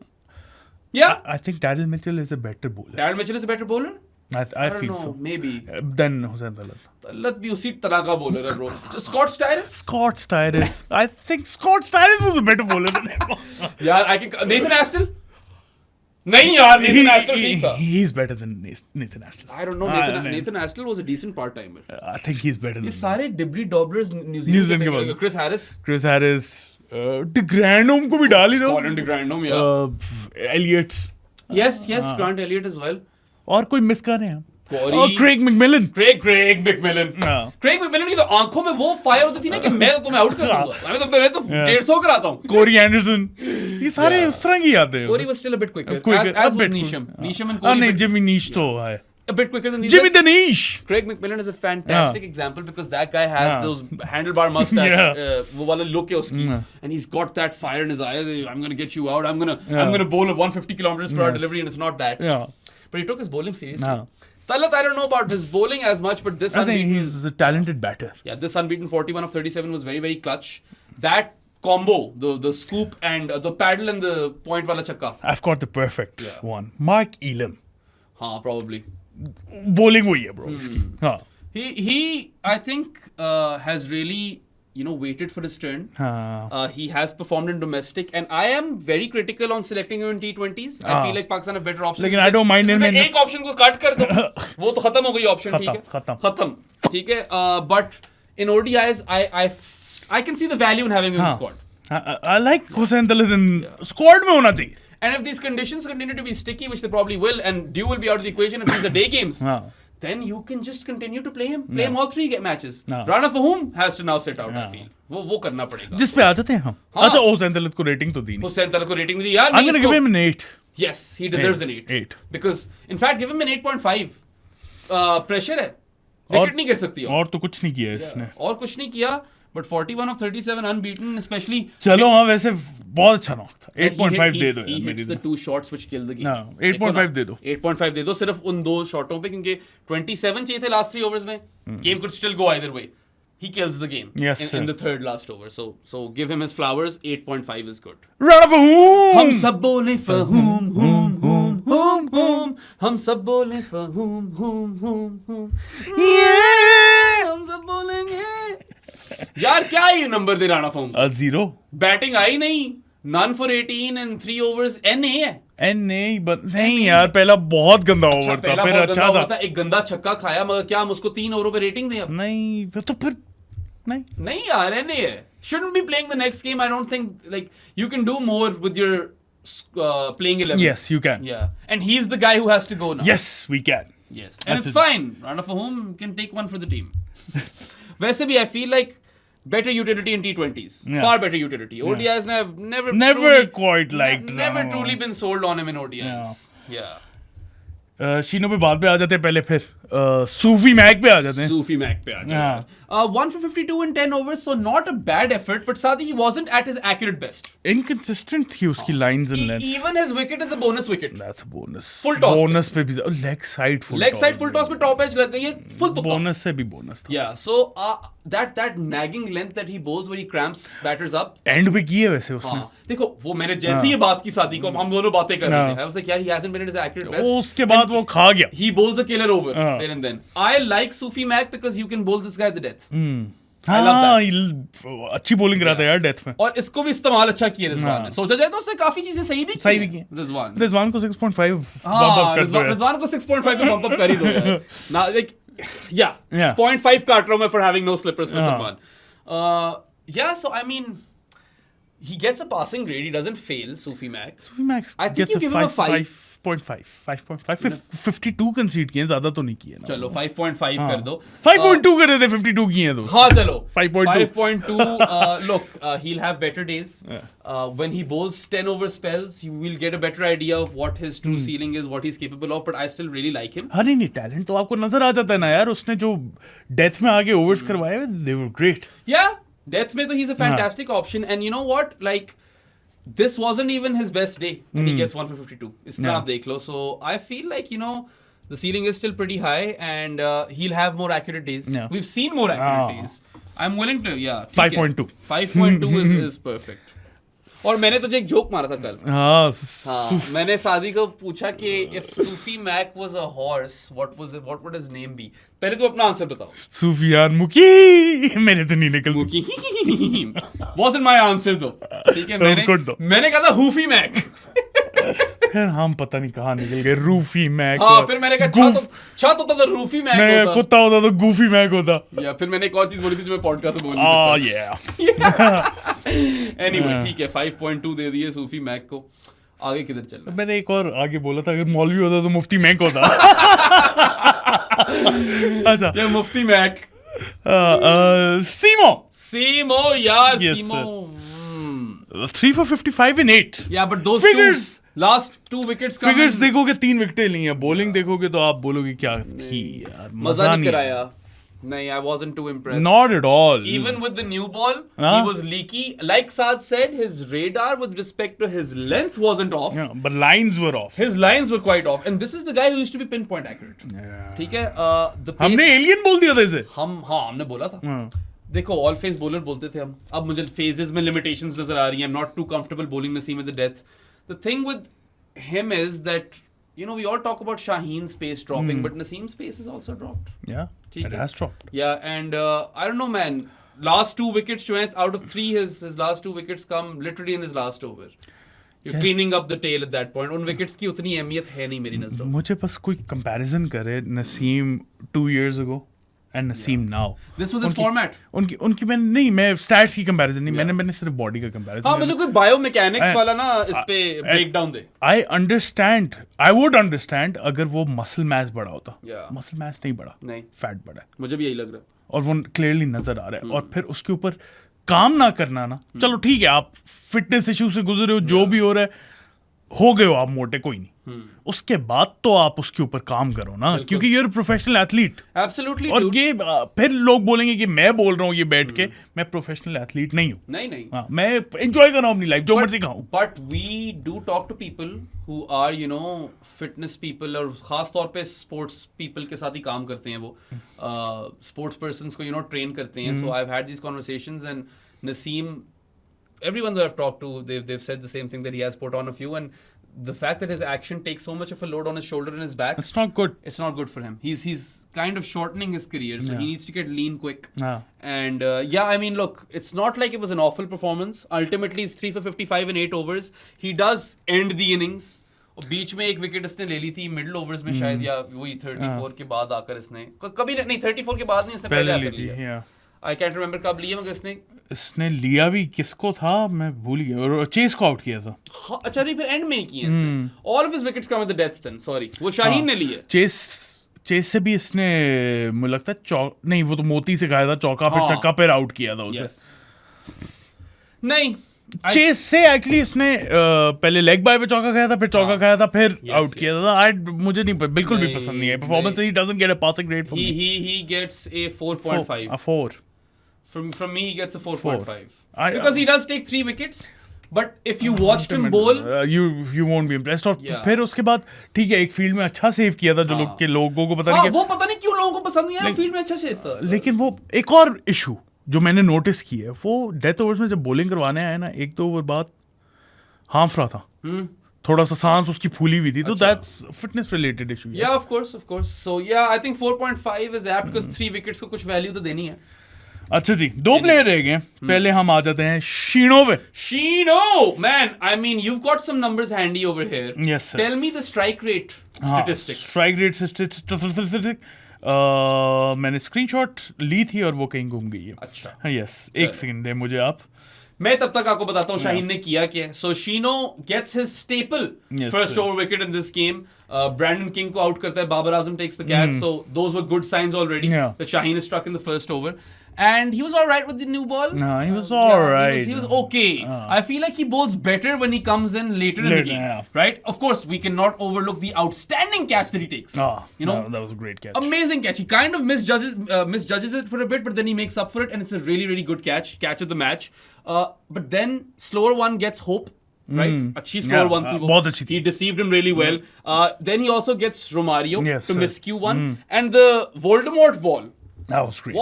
Yeah.
I think Daryl Mitchell is a better bowler.
Daryl Mitchell is a better bowler?
I feel so.
Maybe.
Than Hussein Talat.
Talat भी उसी तरह का bowler है, bro. Just Scott Styris?
Scott Styris. I think Scott Styris was a better bowler than him.
यार, Nathan Astle? नहीं यार, Nathan Astle ठीक था.
He's better than Nathan Astle.
I don't know. Nathan Astle was a decent part-timer.
I think he's better than
ये सारे डिब्बी डॉबलर्स New Zealand के बाद. Chris Harris.
De Grandhomme को भी डाल ही दो.
Colin de Grandhomme, yeah.
Elliot.
Yes, Grant Elliott as well.
और कोई मिस कर रहे हैं.
Craig
McMillan.
Craig McMillan. Craig McMillan की तो आंखों में वो फायर होती थी ना कि मैं तुम्हें आउट कर दूंगा. मैं तो 150 कराता हूँ.
Corey Anderson. ये सारे उस तरह की यादें हैं.
Corey was still a bit quicker. As was Neesham. Neesham and Corey.
नहीं, Jimmy Neesh तो है.
A bit quicker than these.
Jimmy the Neesh.
Craig McMillan is a fantastic example because that guy has those handlebar mustache. वो वाला look है उसकी. And he's got that fire in his eyes. I'm gonna get you out. I'm gonna bowl a 150 kilometers per hour delivery, and it's not that.
Yeah.
But he took his bowling seriously. Talat, I don't know about his bowling as much, but this
I think he's a talented batter.
Yeah, this unbeaten 41 of 37 was very, very clutch. That combo, the scoop and the paddle and the point wala chakka.
I've got the perfect one. Mark Elam.
Probably.
Bowling वही है bro इसकी.
He I think has really waited for his turn. He has performed in domestic, and I am very critical on selecting him in T20s. I feel like Pakistan have better options.
लेकिन I don't mind him.
एक option को cut कर दो. वो तो खत्म हो गई option, ठीक है? खत्म. ठीक है. But in ODIs, I can see the value in having him in the squad.
I like Hussein Talat in squad में होना चाहिए.
And if these conditions continue to be sticky, which they probably will, and Dew will be out of the equation if these are day games, then you can just continue to play him. Play him all 3 matches. Rana Fahim has to now sit out, I feel. वो करना पड़ेगा.
जिस पे आ जाते हैं हम. अच्छा, Hussein Talat को rating तो दी नहीं.
Hussein Talat को rating नहीं दी यार.
I'm gonna give him an 8.
Yes, he deserves an 8. Because, in fact, give him an 8.5. Pressure है. Wicket नहीं गिर सकती.
और तो कुछ नहीं किया इसने.
और कुछ नहीं किया. But 41 of 37 unbeaten, especially.
चलो हाँ, वैसे बहुत अच्छा नॉक था. 8.5 दे दो.
He hits the 2 shots which kill the game.
8.5 दे दो.
8.5 दे दो सिर्फ उन 2 शॉटों पे, क्योंकि 27 चाहिए थे लास्ट 3 ओवर्स में. Game could still go either way. he kills the game
Yes,
in the third last over. So give him his flowers. 8.5 is good.
Run of a whom!
हम सब बोले फहूम हूम हूम हूम हूम हम सब बोले फहूम whom whom whom हम सब बोलेंगे यार क्या ये नंबर दे राणा फहूम
A 0.
बैटिंग आई नहीं none for 18 and 3 overs NA है
नहीं यार पहला बहुत गंदा ओवर था
पहला
फिर
बहुत
अच्छा
गंदा
था
over था एक गंदा छक्का खाया मगर क्या हम उसको 3 ओवरों पे रेटिंग दें अब
नहीं तो फिर
नहीं यार NA है shouldn't be playing the next game I don't think like you can do more with your playing 11
Yes you can.
yeah and he's the guy who has to go now
Yes we can.
yes and it's fine Rana for whom can take one for the team वैसे भी I feel like better utility in T20s far better utility ODIs have never
quite liked
never truly been sold on him in ODIs yeah
शीनो पे बाद पे आ जाते हैं पहले फिर सूफी Mac पे आ जाते हैं
Sufi Mac पे आ जाए 1 for 52 in 10 overs so not a bad effort but Sadi he wasn't at his accurate best
inconsistent थी उसकी lines and lengths.
even his wicket is a bonus wicket
That's a bonus.
Full toss
bonus पे भी leg side
full toss पे top edge लग गई है full तुक्का
bonus से भी bonus था.
yeah so that nagging length that he bowls when he cramps batters up
end पे की है वैसे उसने.
हाँ देखो वो मैंने जैसे ये बात की सादी को हम दोनों बातें कर रहे थे I was like यार he hasn't been at his accurate best
उसके बाद वो खा गया.
he bowls a killer over there and then I like Sufi Mac because you can bowl this guy to death I love that.
अच्छी bowling कराता है यार death में.
और इसको भी इस्तेमाल अच्छा किया रिजवान ने सोचा जाए तो उसने काफी चीजें सही भी की
रिजवान को 6.5
हाँ रिजवान को 6.5 पे बम्प अप कर ही दो यार ना लाइक yeah 0.5 काट रहा हूं मैं for having no slippers for Salman yeah so I mean he gets a passing grade he doesn't fail Sufi Mac I think you give him a 5.5
52 कंसीड किए ज्यादा तो नहीं किए ना.
चलो 5.5 कर दो
5.2 कर देते 52 किए तो.
हाँ चलो
5.2
look he'll have better days when he bowls 10 over spells you will get a better idea of what his true ceiling is what he's capable of but I still really like him
हाँ नहीं talent तो आपको नजर आ जाता है ना यार उसने जो डेथ में आगे ओवर्स करवाए they were great.
yeah death में तो he's a fantastic option and you know what like this wasn't even his best day and he gets 1 for 52 इसलिए आप देख लो so I feel like you know the ceiling is still pretty high and he'll have more accurate days we've seen more accurate days I'm willing to 5.2 is perfect और मैंने तुझे एक joke मारा था कल हाँ मैंने सादी को पूछा कि if Sufi Mac was a horse what would his name be पहले तो अपना आंसर बताओ
सुफियान मुकी मेरे से नहीं निकल
मुकी wasn't my answer though ठीक है मैंने कहा था Hoofy Mac
फिर हम पता नहीं कहाँ निकल गए रूफी मैक
हाँ फिर मैंने कहा छत होता तो रूफी मैक होता
कुत्ता होता तो गूफी मैक होता
या फिर मैंने एक और चीज बोली थी जो मैं पॉडकास्ट में बोल नहीं सकता एनीवे ठीक है 5.2 दे दिए सूफी मैक को आगे किधर चल रहा है
मैंने एक और आगे बोला था अगर मौलवी होता तो मुफ्ती मैक होता अच्छा
ये मुफ्ती मैक
सीमो
यार सीमो
3 for 55 in 8
yeah but those
figures
last 2 wickets
figures देखोगे 3 विकेटें ली हैं bowling देखोगे तो आप बोलोगे क्या थी यार
मजा नहीं कराया नहीं I wasn't too impressed
not at all
even with the new ball he was leaky like Saad said his radar with respect to his length wasn't off
but lines were off
his lines were quite off and this is the guy who used to be pinpoint accurate ठीक है
हमने alien बोल दिया था इसे
हमने बोला था देखो ऑल फेज बॉलर बोलते थे हम अब मुझे फेजेस में लिमिटेशंस नजर आ रही हैं not too comfortable bowling Naseem with the death the thing with him is that you know we all talk about Shaheen's pace dropping but Naseem's pace has also dropped
it has dropped
and I don't know man last 2 wickets out of 3 his last 2 wickets come literally in his last over you're cleaning up the tail at that point उन wickets की उतनी अहमियत है नहीं मेरी नजरों में
मुझे बस कोई comparison करे Naseem 2 years ago and Naseem now
this was his format
उनकी मैं stats की comparison नहीं मैंने सिर्फ body का comparison
हाँ मुझे कोई biomechanics वाला ना इस पे breakdown they
I would understand अगर वो muscle mass बड़ा होता muscle mass नहीं बड़ा
नहीं
fat बड़ा है
मुझे भी यही लग रहा है
और वो clearly नजर आ रहा है और फिर उसके ऊपर काम ना करना ना चलो ठीक है आप fitness issue से गुजरे हो जो भी हो रहा है हो गए हो आप मोटे, कोई नहीं, उसके बाद तो आप उसके ऊपर काम करो ना, क्योंकि यूर प्रोफेशनल एथलीट।
एब्सोल्युटली।
और ये फिर लोग बोलेंगे कि मैं बोल रहा हूँ ये बैठ के, मैं प्रोफेशनल एथलीट नहीं हूँ।
नहीं
हाँ, मैं एंजॉय कर रहा हूँ अपनी लाइफ, जो मर्जी खाऊं।
But we do talk to people who are you know fitness people, और खास तौर पे स्पोर्ट्स पीपल के साथ ही काम करते हैं वो, स्पोर्ट्स पर्सन्स को यू नो ट्रेन करते हैं। So I have had these conversations and Naseem, everyone that I've talked to, they've said the same thing, that he has put on a few, and the fact that his action takes so much of a load on his shoulder and his back,
It's not good.
It's not good for him. He's kind of shortening his career, so he needs to get lean quick. And yeah, I mean, look, it's not like it was an awful performance. Ultimately, it's 3 for 55 in 8 overs. He does end the innings. और बीच में एक wicket इसने ले ली थी middle overs में शायद, या वही 34 के बाद आकर इसने, कभी नहीं 34 के बाद नहीं, इसने पहले आकर लिया। आई कैंट रिमेंबर कब लिया, मगर इसने
लिया भी किसको था मैं भूल गया, और चेस को आउट किया था।
हाँ, अच्छा नहीं, फिर एंड में ही किया इसने। All of his wickets come at the death then, sorry, वो शाहीन ने लिए।
चेस से भी इसने मुझे लगता है नहीं, वो तो मोती से खाया था चौका, फिर छक्का, फिर आउट किया था उसे।
नहीं,
चेस से एक्चुअली इसने पहले लेग बाय पे चौका खाया था, फिर चौका खाया था, फिर आउट किया था। मुझे नहीं, बिल्कुल भी पसंद नहीं है performance. He doesn't get a passing grade from me.
He gets a 4.5,
a 4
from me. He gets a 4.5 because he does take 3 wickets, but if you watched him bowl,
you won't be impressed. और फिर उसके बाद ठीक है, एक field में अच्छा save किया था, जो लोगों को पता नहीं,
वो पता नहीं क्यों लोगों को पसंद नहीं आया, फील्ड में अच्छा सेव था।
लेकिन वो एक और इशू जो मैंने नोटिस की है, वो डेथ ओवर्स में जब बॉलिंग करवाने आए ना, 1-2 ओवर बाद हाफ रहा था, थोड़ा सा सांस उसकी फूली हुई थी, तो दैट्स फिटनेस रिलेटेड इशू।
या ऑफ कोर्स सो या I think 4.5 is apt because 3 wickets को कुछ वैल्यू तो देनी है।
अच्छा जी, 2 प्लेयर रह गए। पहले हम आ जाते हैं शीनो पे।
Sheeno, man, I mean you've got some numbers handy over here.
Yes sir.
Tell me the strike rate statistic.
Strike rate statistic मैंने स्क्रीनशॉट ली थी और वो कहीं घूम गई है।
अच्छा,
यस, एक सेकंड दे मुझे आप,
मैं तब तक आपको बताता हूँ शाहीन ने किया क्या। So Sheeno gets his staple first over wicket in this game. Brandon King को आउट करता है, Babar Azam takes the catch, so those were good signs already that Shaheen is struck in the first over. And he was all right with the new ball.
No, he was all right.
He was okay. I feel like he bowls better when he comes in later in the game. Right? Of course, we cannot overlook the outstanding catch that he takes. You know,
that was a great catch.
Amazing catch. He kind of misjudges it for a bit, but then he makes up for it, and it's a really, really good catch of the match. But then slower one gets hope. Right? Achhi slower one thi wo.
बहुत अच्छी थी.
He deceived him really well. Then he also gets Romario to miscue one, and the Voldemort ball.
That was great.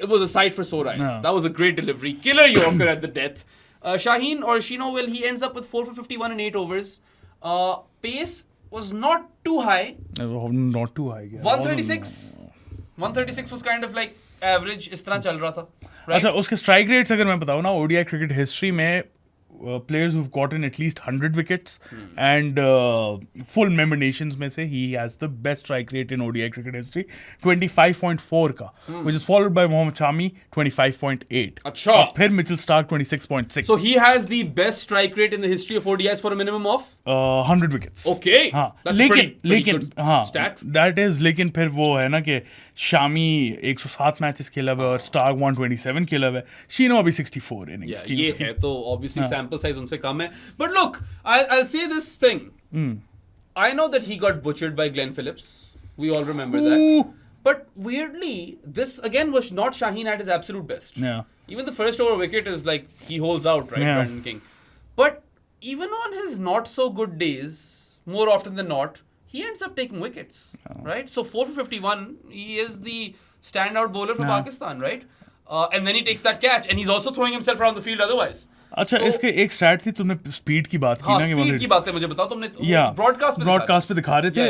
It was a sight for sore eyes. That was a great delivery. Killer Yorker at the death. Shaheen or Shino, well, he ends up with 4 for 51 in 8 overs. Pace was not too high.
Not too high.
136. 136 was kind of like average. इस तरह चल रहा था. Right?
अच्छा, उसके strike rates अगर मैं बताऊँ ना, ODI क्रिकेट हिस्ट्री में players who've gotten at least 100 wickets and full member nations में से he has the best strike rate in ODI cricket history, 25.4 का, which is followed by Mohammad Shami 25.8.
अच्छा.
और फिर Mitchell Starc 26.6.
So he has the best strike rate in the history of ODIs for a minimum of
100 wickets.
Okay.
हाँ.
That's pretty good
हाँ.
stat.
That is, लेकिन फिर वो है ना कि शामी 107 मैचेस खेला हुआ है और स्टार्क 127 खेला हुआ है, शीनो अभी 64 इनिंग्स की।
ये है तो obviously sample size उनसे कम है, but look, I'll say this thing. I know that he got butchered by Glenn Phillips. We all remember that. But weirdly, this again was not Shaheen at his absolute best.
Yeah.
Even the first over wicket is like he holds out, right, Brandon King. But even on his not so good days, more often than not, he ends up taking wickets, right? So 4 for 51, he is the standout bowler for Pakistan, right? And then he takes that catch, and he's also throwing himself around the field otherwise.
अच्छा, इसके एक stat थी, तुमने speed की बात की ना,
speed की बात है, मुझे बताओ तुमने
ब्रॉडकास्ट पे दिखा रहे थे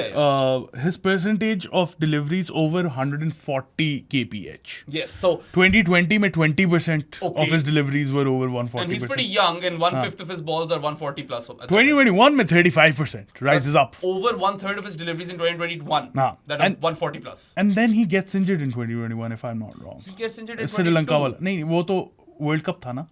his percentage of deliveries over 140 kph.
Yes, so
2020 में 20% of his deliveries were over 140%.
And he's pretty young, and 1/5 of his balls are 140 plus.
2021 में 35% rises up.
Over 1/3 of his deliveries in 2021 that are 140 plus.
And then he gets injured in 2021 if I'm not wrong.
He gets injured in 2022.
Sri Lanka वाला नहीं, वो तो world cup था ना,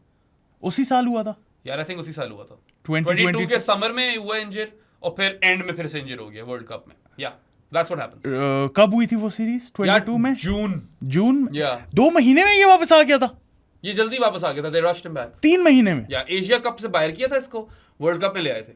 उसी साल हुआ था
यार। आई थिंक उसी साल हुआ था 2022 के समर में हुआ इंजर, और फिर एंड में फिर से इंजर हो गया वर्ल्ड कप में। या दैट्स व्हाट हैपेंस।
कब हुई थी वो सीरीज? 22 में जून
या
2 महीने में ये वापस आ गया था।
ये जल्दी वापस आ गया था, दे रश्ड हिम बैक
3 महीने में।
या एशिया कप से बाहर किया था इसको, वर्ल्ड कप में ले आए थे।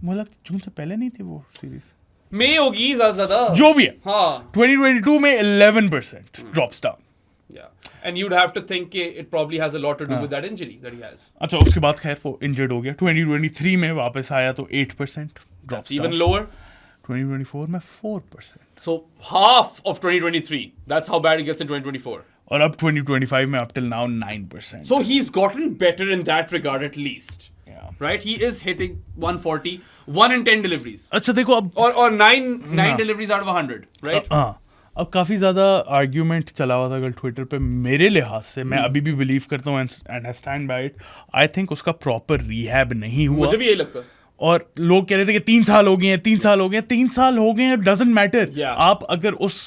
मुझे जून से पहले नहीं थी वो सीरीज,
मई होगी ज्यादा
जो भी है।
हाँ
2022 में 11% drops down.
Yeah. And you'd have to think it probably has a lot to do with that injury that he has.
अच्छा उसके बाद खैर वो इंजर्ड हो गया। 2023 में वापस आया तो 8% ड्रॉप्स डाउन।
Even lower.
2024 में 4%।
So half of 2023. That's how bad it gets in 2024.
और अब 2025 में up till now 9%।
So he's gotten better in that regard at least.
Yeah.
Right? He is hitting 140, 1 in 10 deliveries.
अच्छा देखो अब
Or 9 deliveries out of 100, right?
हाँ अब काफ़ी ज़्यादा आर्ग्यूमेंट चला हुआ था कल ट्विटर पे। मेरे लिहाज से मैं अभी भी बिलीव करता हूँ and I stand by it. I think उसका प्रॉपर रिहैब नहीं हुआ।
मुझे भी यही लगता है।
और लोग कह रहे थे कि 3 साल हो गए हैं, 3 साल हो गए हैं, 3 साल हो गए हैं, डजंट मैटर।
Yeah.
आप अगर उस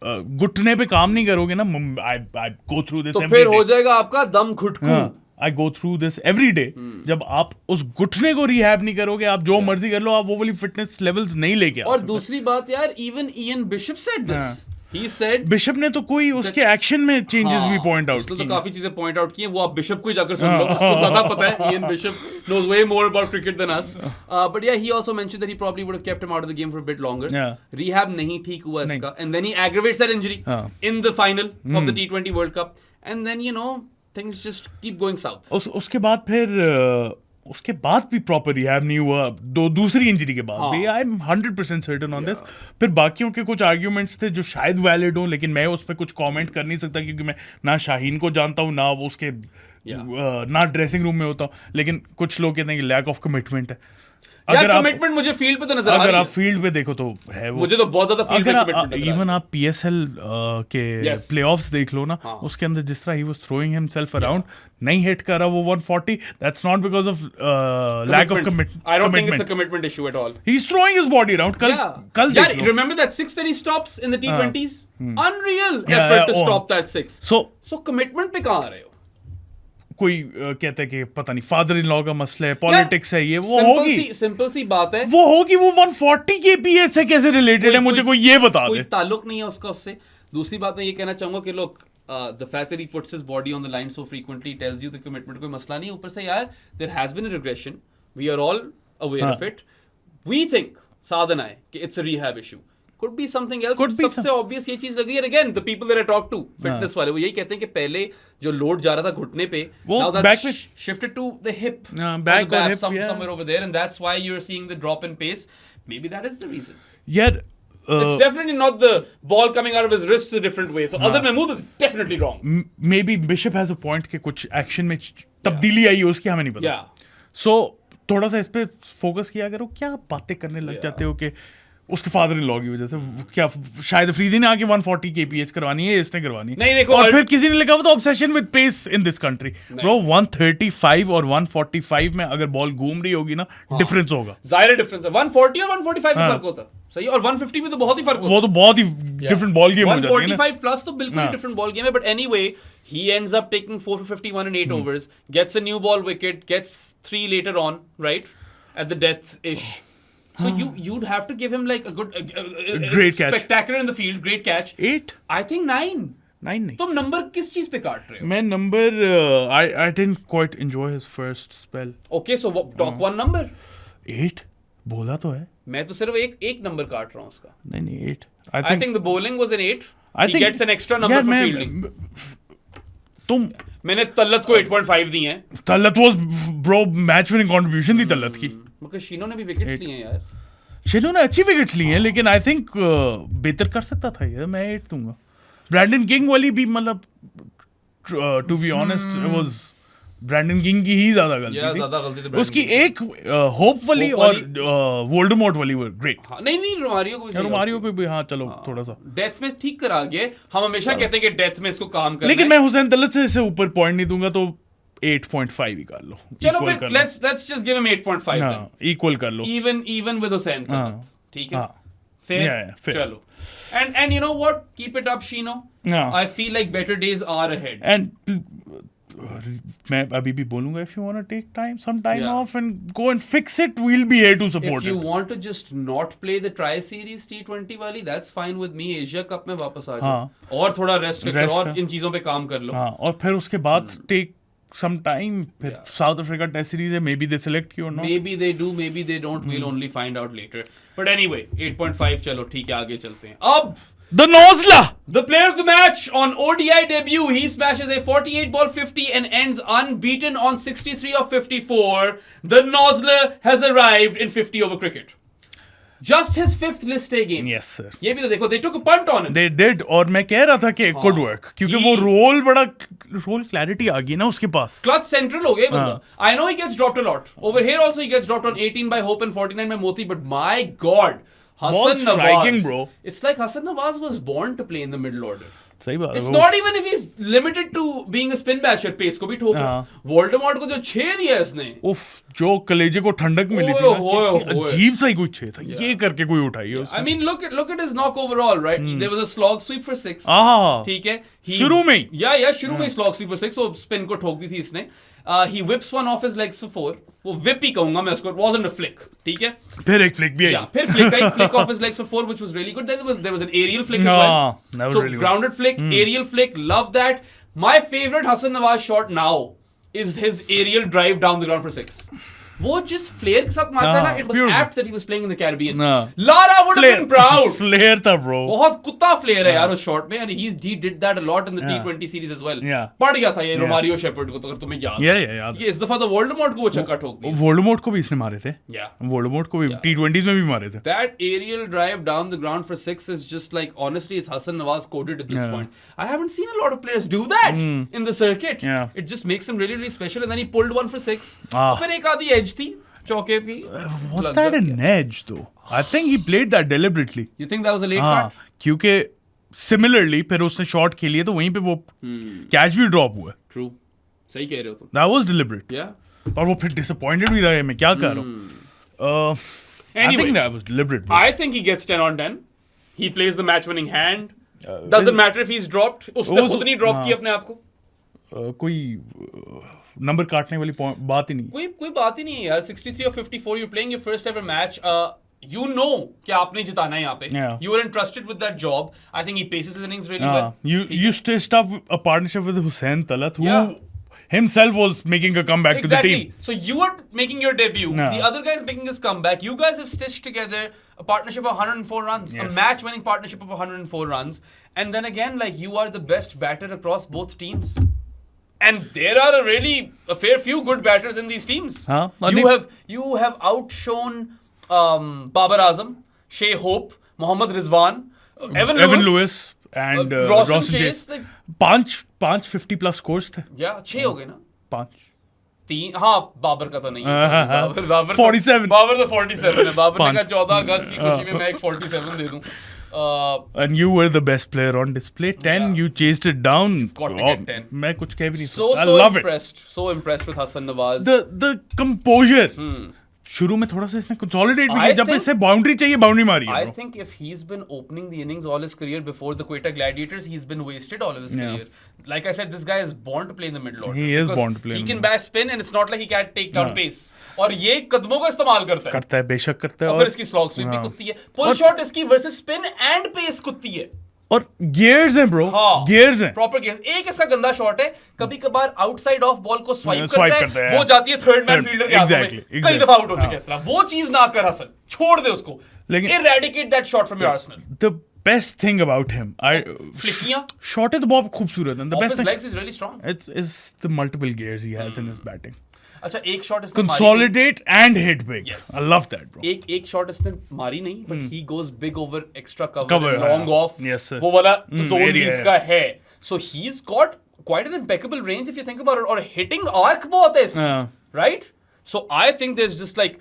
घुटने पे काम नहीं करोगे ना, आई गो थ्रू दिस
तो फिर हो जाएगा आपका दम घुटकू।
I go through this every day. जब आप उस घुटने को रिहैब नहीं करोगे, आप जो मर्जी कर लो, आप वो वाली फिटनेस लेवल्स नहीं लेके आ
और
सकते।
दूसरी बात यार, even Ian bishop said this. He said
bishop ने तो कोई उसके एक्शन में चेंजेस भी पॉइंट आउट
उसने
किए।
तो काफी चीजें पॉइंट आउट की हैं, वो आप बिशप को ही जाकर सुन लो, उसको ज्यादा पता है। Ian Bishop knows way more about cricket than us. But yeah, he also mentioned that he probably would have kept him out of the game for a bit longer.
Yeah.
Rehab नहीं ठीक हुआ इसका, and then he aggravates that injury in the final of the T20 World Cup, and then things just keep going south.
उसके बाद फिर उसके बाद भी प्रॉपर रिहैब नहीं हुआ, दूसरी इंजरी के बाद भी। I am 100% certain on this. फिर बाकियों के कुछ आर्ग्यूमेंट्स थे जो शायद वैलिड हो, लेकिन मैं उस पर कुछ कमेंट कर नहीं सकता क्योंकि मैं ना शाहीन को जानता हूँ, ना वो उसके ना ड्रेसिंग रूम में होता हूँ। लेकिन कुछ लोग कहते हैं कि लैक ऑफ कमिटमेंट है।
अगर कमिटमेंट मुझे फील्ड पे तो नजर आ रही है।
अगर आप फील्ड पे देखो तो है वो।
मुझे तो बहुत ज्यादा फील्ड पे कमिटमेंट नजर आ रही है।
इवन आप पीएसएल के प्लेऑफ्स देख लो ना, उसके अंदर जिस तरह he was throwing himself around, नहीं हिट कर रहा वो 140, that's not because of lack of commitment.
I don't think it's a commitment issue at all.
He's throwing his body around. कल
Yeah, remember that 6 that he stops in the T20s? Unreal effort to stop that 6. So commitment पे कहाँ आ रहे हो?
कोई कहते हैं कि पता नहीं फादर इन लॉ का मसला है, पॉलिटिक्स है, ये वो होगी।
सिंपल सी बात है,
वो होगी। वो 140 kps से कैसे रिलेटेड है, मुझे कोई ये बता दे।
कोई ताल्लुक नहीं है उसका उससे। दूसरी बात मैं ये कहना चाहूंगा कि लोग the fact that he puts his body on the line so frequently tells you the commitment कोई मसला नहीं। ऊपर से यार there has been a regression, we are all aware of it. We think साधन आए कि it's a rehab issue, could be something else। सबसे obvious ये चीज लगी है, again the people that I talk to fitness वाले, वो यही कहते हैं कि पहले जो लोड जा रहा था घुटने पे, now that's shifted to the hip,
back or hip,
somewhere over there, and that's why you're seeing the drop in pace. Maybe that is the reason.
यार
it's definitely not the ball coming out of his wrists a different way. So Azhar Mahmood is definitely wrong.
Maybe Bishop has a point कि कुछ action में तब्दीली आई है उसकी, हमें नहीं पता। So थोड़ा सा इस पे फोकस किया करो। क्या बातें करने लग जाते हो कि उसके फादर इन लॉ की वजह से क्या शायद अफरीदी ने आके 140 kph करवानी है, इसने करवानी है।
नहीं देखो,
और फिर किसी ने लिखा हुआ था obsession with pace in this country. Bro 135 और 145 में अगर बॉल घूम रही होगी ना, डिफरेंस होगा,
जाहिर डिफरेंस है। 140 और 145 में फर्क होता है, सही। और 150 में तो बहुत ही फर्क होता है।
वो तो बहुत ही डिफरेंट बॉल गेम हो जाती है ना।
145 प्लस तो बिल्कुल डिफरेंट बॉल गेम है। But anyway, he ends up taking 4 for 51 in 8 overs, gets a new ball wicket, gets 3 later on, right, at the death-ish. So you'd have to give him like a good,
great catch,
spectacular in the field, great catch.
8,
I think 9
नहीं।
तुम number किस चीज पे काट रहे हो?
मैं number I didn't quite enjoy his first spell.
Okay, so talk one number.
8 बोला तो है।
मैं तो सिर्फ एक नंबर काट रहा हूँ उसका।
नहीं 8।
I think the bowling was an 8. He gets an extra number for fielding. मैंने तल्लत को 8.5 दी हैं।
तल्लत was bro match winning contribution थी तल्लत की।
मगर शीनो ने भी विकेट्स लिए हैं यार।
शीनो ने अच्छी विकेट्स ली हैं, लेकिन आई थिंक बेहतर कर सकता था ये। मैं 8 दूंगा। ब्रैंडन किंग वाली भी मतलब to be honest was Brandon King की ही ज्यादा गलती थी। उसकी एक होप वाली और वोल्डेमॉर्ट वाली वो ग्रेट।
नहीं रोमारियो
को भी हाँ चलो थोड़ा सा
डेथ में ठीक करा गया। हम हमेशा कहते हैं कि डेथ में इसको काम करना है,
लेकिन मैं हुसैन तलत से इससे ऊपर पॉइंट नहीं दूंगा, तो 8.5 ही कर लो।
चलो फिर let's just give him 8.5 then.
Equal कर लो।
Even with Hussain तलत, ठीक है? Fair. चलो। And you know what? Keep it up, Shino. I feel like better days are ahead.
And मैं अभी भी बोलूंगा, if you want to take some time off and go and fix it, we'll be here to support it.
If you want to just not play the tri-series T20 वाली, that's fine with me. Asia Cup में वापस आ जाओ और थोड़ा rest कर और इन चीजों पे काम कर लो।
और फिर उसके बाद take sometime. फिर South Africa Test Series है, maybe they select you or not.
Maybe they do, maybe they don't. We'll only find out later. But anyway, 8.5 चलो ठीक है, आगे चलते हैं. अब
The Nozla!
the player of the match on ODI debut, he smashes a 48 ball 50 and ends unbeaten on 63 of 54. The Nozla has arrived in 50 over cricket. Just his 5th list A game.
Yes, sir.
ये भी तो देखो, they took a punt on him.
They did, और मैं कह रहा था कि it could work, क्योंकि वो रोल क्लैरिटी आ गई ना उसके पास.
Clutch central हो गया बंदा. I know he gets dropped a lot. Over here also he gets dropped on 18 by Hope and 49 by Moti, but my God, Hassan
striking,
Nawaz.
bro.
It's like Hassan Nawaz was born to play in the middle order.
सही बात है.
It's not even if he's limited to being a spin basher, pace को भी ठोक रहा. Voldemort को जो 6 दिया इसने.
उफ, जो कलेजे को ठंडक मिली थी ना, अजीब सा ही कुछ था. ये करके कोई उठाई है उसने.
I mean, look at his knock overall, right? There was a slog sweep for 6. ठीक है.
शुरू में ही.
Yeah, शुरू में ही slog sweep for 6. वो spin को ठोक दी थी इसने. He whips one off his legs for 4. वो whip ही कहूंगा मैं उसको. It wasn't a flick. ठीक है.
फिर एक flick भी आई.
Yeah, फिर flick I. Flick off his legs for 4, which was really good. Then there was an aerial flick as well.
That was
so
really good.
Grounded flick, aerial flick. Love that. My favorite Hassan Nawaz shot now is his aerial drive down the ground for 6. वो जिस flare के साथ मारता है ना, it was apt that he was playing in the Caribbean. Lara would have been proud.
Flair था bro.
बहुत कुत्ता फ्लेयर है यार उस शॉट में, and he did that a lot in the T20 series as well. पड़ गया था ये रोमारियो शेपर्ड को, तो अगर तुम्हें याद है. ये इस दफा तो वोल्डेमॉर्ट को वो छक्का ठोक दिया.
वोल्डेमॉर्ट को भी इसने मारे थे. वोल्डेमॉर्ट को भी T20s में भी मारे थे.
That aerial drive down the ground for 6 is just like, honestly, it's Hassan Nawaz coded at this point. I haven't seen a lot of players do that in the circuit. It just makes him really, really special. And then he pulled one for 6. फिर एक आधी edge थी चौके की.
Was that an edge though? I think he played that deliberately.
You think that was a late cut?
क्योंकि similarly फिर उसने shot खेली है तो वहीं पे वो कैच भी ड्रॉप हुआ.
True. सही कह रहे हो तुम.
That was deliberate.
Yeah.
और वो फिर disappointed भी रहा. मैं क्या कर रहा हूँ. I think that was deliberate. Bro.
I think he gets 10 on 10. He plays the match-winning hand. Doesn't matter if he's dropped. उसने खुद नहीं ड्रॉप किया अपने आप को.
कोई नंबर काटने वाली बात ही नहीं.
कोई बात ही नहीं है यार. 63 or 54, you're playing your first ever match. You know कि आपने जिताना है यहाँ पे. You were entrusted with that job. I think he paces his innings really well.
You stitched up a partnership with Hussain Talat, who himself was making a comeback to the team.
So you are making your debut. The other guy is making his comeback. You guys have stitched together a partnership of 104 runs, a match-winning partnership of 104 runs. And then again, like, you are the best batter across both teams. And there are a fair few good batters in these teams. You have outshone Babar Azam, Shea Hope, Mohammad Rizwan, Evan Lewis,
and
Roshan Chase.
पांच 50+ scores थे.
Yeah, 6 हो गए ना.
5.
3. हाँ, बाबर का तो नहीं है. बाबर
47.
बाबर तो 47 है. बाबर ने कहा 14 अगस्त की खुशी में मैं एक 47 दे दूं.
And you were the best player on display. 10, you chased it down.
Got to get 10.
मैं कुछ कह भी नहीं
सकता. I love it. So impressed with Hassan Nawaz.
The composure. शुरू में थोड़ा सा इसने consolidate भी किया. जब इसे बाउंड्री चाहिए, बाउंड्री मारी है.
I think if he's been opening the innings all his career before the Quetta Gladiators, he's been wasted all of his career. Like I said, this guy is born to play in the middle order.
He is born to play.
He can bash spin, and it's not like he can't take down pace. और ये कदमों का इस्तेमाल करता है.
करता है, बेशक करता है.
और फिर इसकी slog sweep भी कुत्ती है. Pull shot इसकी versus spin and pace कुत्ती है.
और गियर्स हैं ब्रो. गियर्स हैं.
Proper gears. एक इसका गंदा शॉट है, कभी कभार आउटसाइड ऑफ बॉल को स्वाइप करता है, वो जाती है थर्ड मैन फील्डर के हाथों में. कई दफा आउट हो चुके हैं इस तरह. वो चीज ना कर हसन, छोड़ दे उसको. Eradicate that shot from your arsenal.
The best thing about him,
फ्लिकियां
शॉट है तो बहुत खूबसूरत है. The best
his legs is really strong.
It's the multiple gears he has in his batting.
अच्छा, एक शॉट इसने
consolidate and hit big.
Yes.
I love that, bro.
एक शॉट इसने मारी नहीं, but he goes big over extra cover long off.
Yes, sir.
वो वाला zone भी इसका है. So he's got quite an impeccable range if you think about it. और hitting arc बहुत है इसकी, right? So I think there's just like,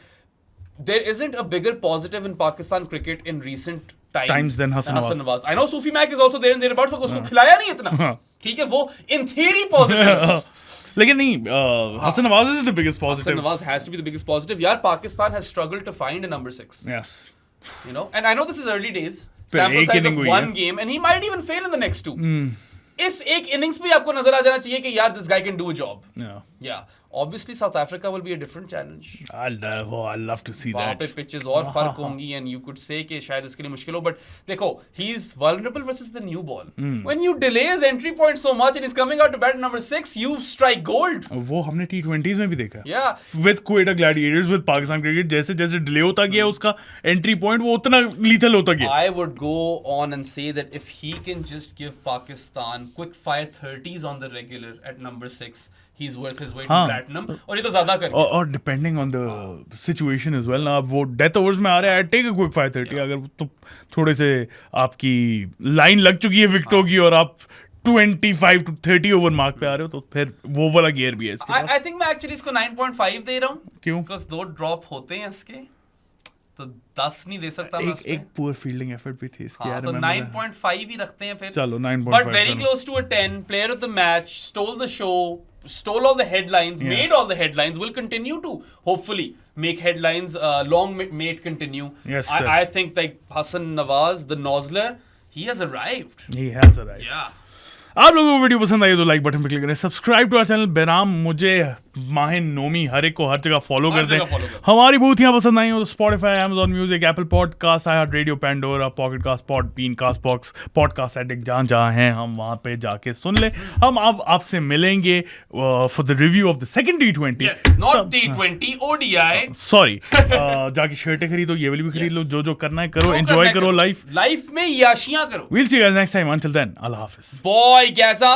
there isn't a bigger positive in Pakistan cricket in recent times
than Hassan
Nawaz. I know Sufi Mac is also there and thereabouts, but उसको खिलाया नहीं इतना. ठीक है, वो in theory positive.
लेकिन नहीं, Hassan Nawaz is the biggest positive.
Hassan Nawaz has to be the biggest positive. यार, Pakistan has struggled to find a number 6.
Yes.
You know, and I know this is early days. Sample size of one game, and he might even fail in the next 2. इस एक innings पे आपको नजर आ जाना चाहिए कि यार, this guy can do a job.
Yeah.
Obviously, South Africa will be a different challenge.
I'd love to see
वहाँ
that.
पे पिचेस और फर्क होंगी and you could say कि शायद इसके लिए मुश्किल हो, but देखो he's vulnerable versus the new ball. When you delay his entry point so much and he's coming out to bat number 6, you strike gold.
वो हमने T20s में भी देखा.
Yeah.
With Quetta Gladiators, with Pakistan cricket, जैसे जैसे delay होता गया उसका एंट्री पॉइंट वो उतना लीथल होता गया.
I would go on and say that if he can just give Pakistan quick fire 30s on the regular at number 6, he's worth his weight in platinum. और ये तो ज्यादा कर गया.
और depending on the situation as well ना, अब वो डेथ ओवर्स में आ रहा है, टेक अ क्विक 530. अगर तो थोड़े से आपकी लाइन लग चुकी है विकेटों की और आप 25 to 30 ओवर मार्क पे आ रहे हो तो फिर वो वाला गियर भी है इसके पास.
I think मैं actually इसको 9.5 दे रहा हूँ.
क्यों?
Because 2 ड्रॉप होते हैं इसके, तो 10 नहीं दे सकता मैं उसमें.
एक पूर फील्डिंग एफर्ट भी थी इसकी यार.
तो 9.5 ही रखते हैं फिर.
चलो 9.5.
But very close to a 10. Player of the match, stole the show, stole all the headlines, made all the headlines, will continue to hopefully make headlines. Long may it continue.
Yes, sir.
I think like Hassan Nawaz, the nozzler, he has arrived.
He has arrived.
Yeah.
आप लोगों को video पसंद आई तो like button पे click करें, subscribe to our channel बेराम, मुझे माहिन नोमी हर एक को हर जगह फॉलो कर दें. हमारी बूथियाँ पसंद आई हो तो Spotify, Amazon Music, Apple Podcast, iHeart Radio, Pandora, Pocket Cast, Podbean, Castbox, Podcast Addict, जहाँ जहाँ हैं हम वहाँ पे जाके सुन ले. हम अब आपसे मिलेंगे for the review of the second T20.
Yes, not T20, ODI.
Sorry, जाके शर्टें खरीदो, ये वाली भी खरीद लो, जो जो करना है करो, एंजॉय करो लाइफ
में याशियां करो.
We'll see you guys next time. Until then, Allah Hafiz.
Boy, कैसा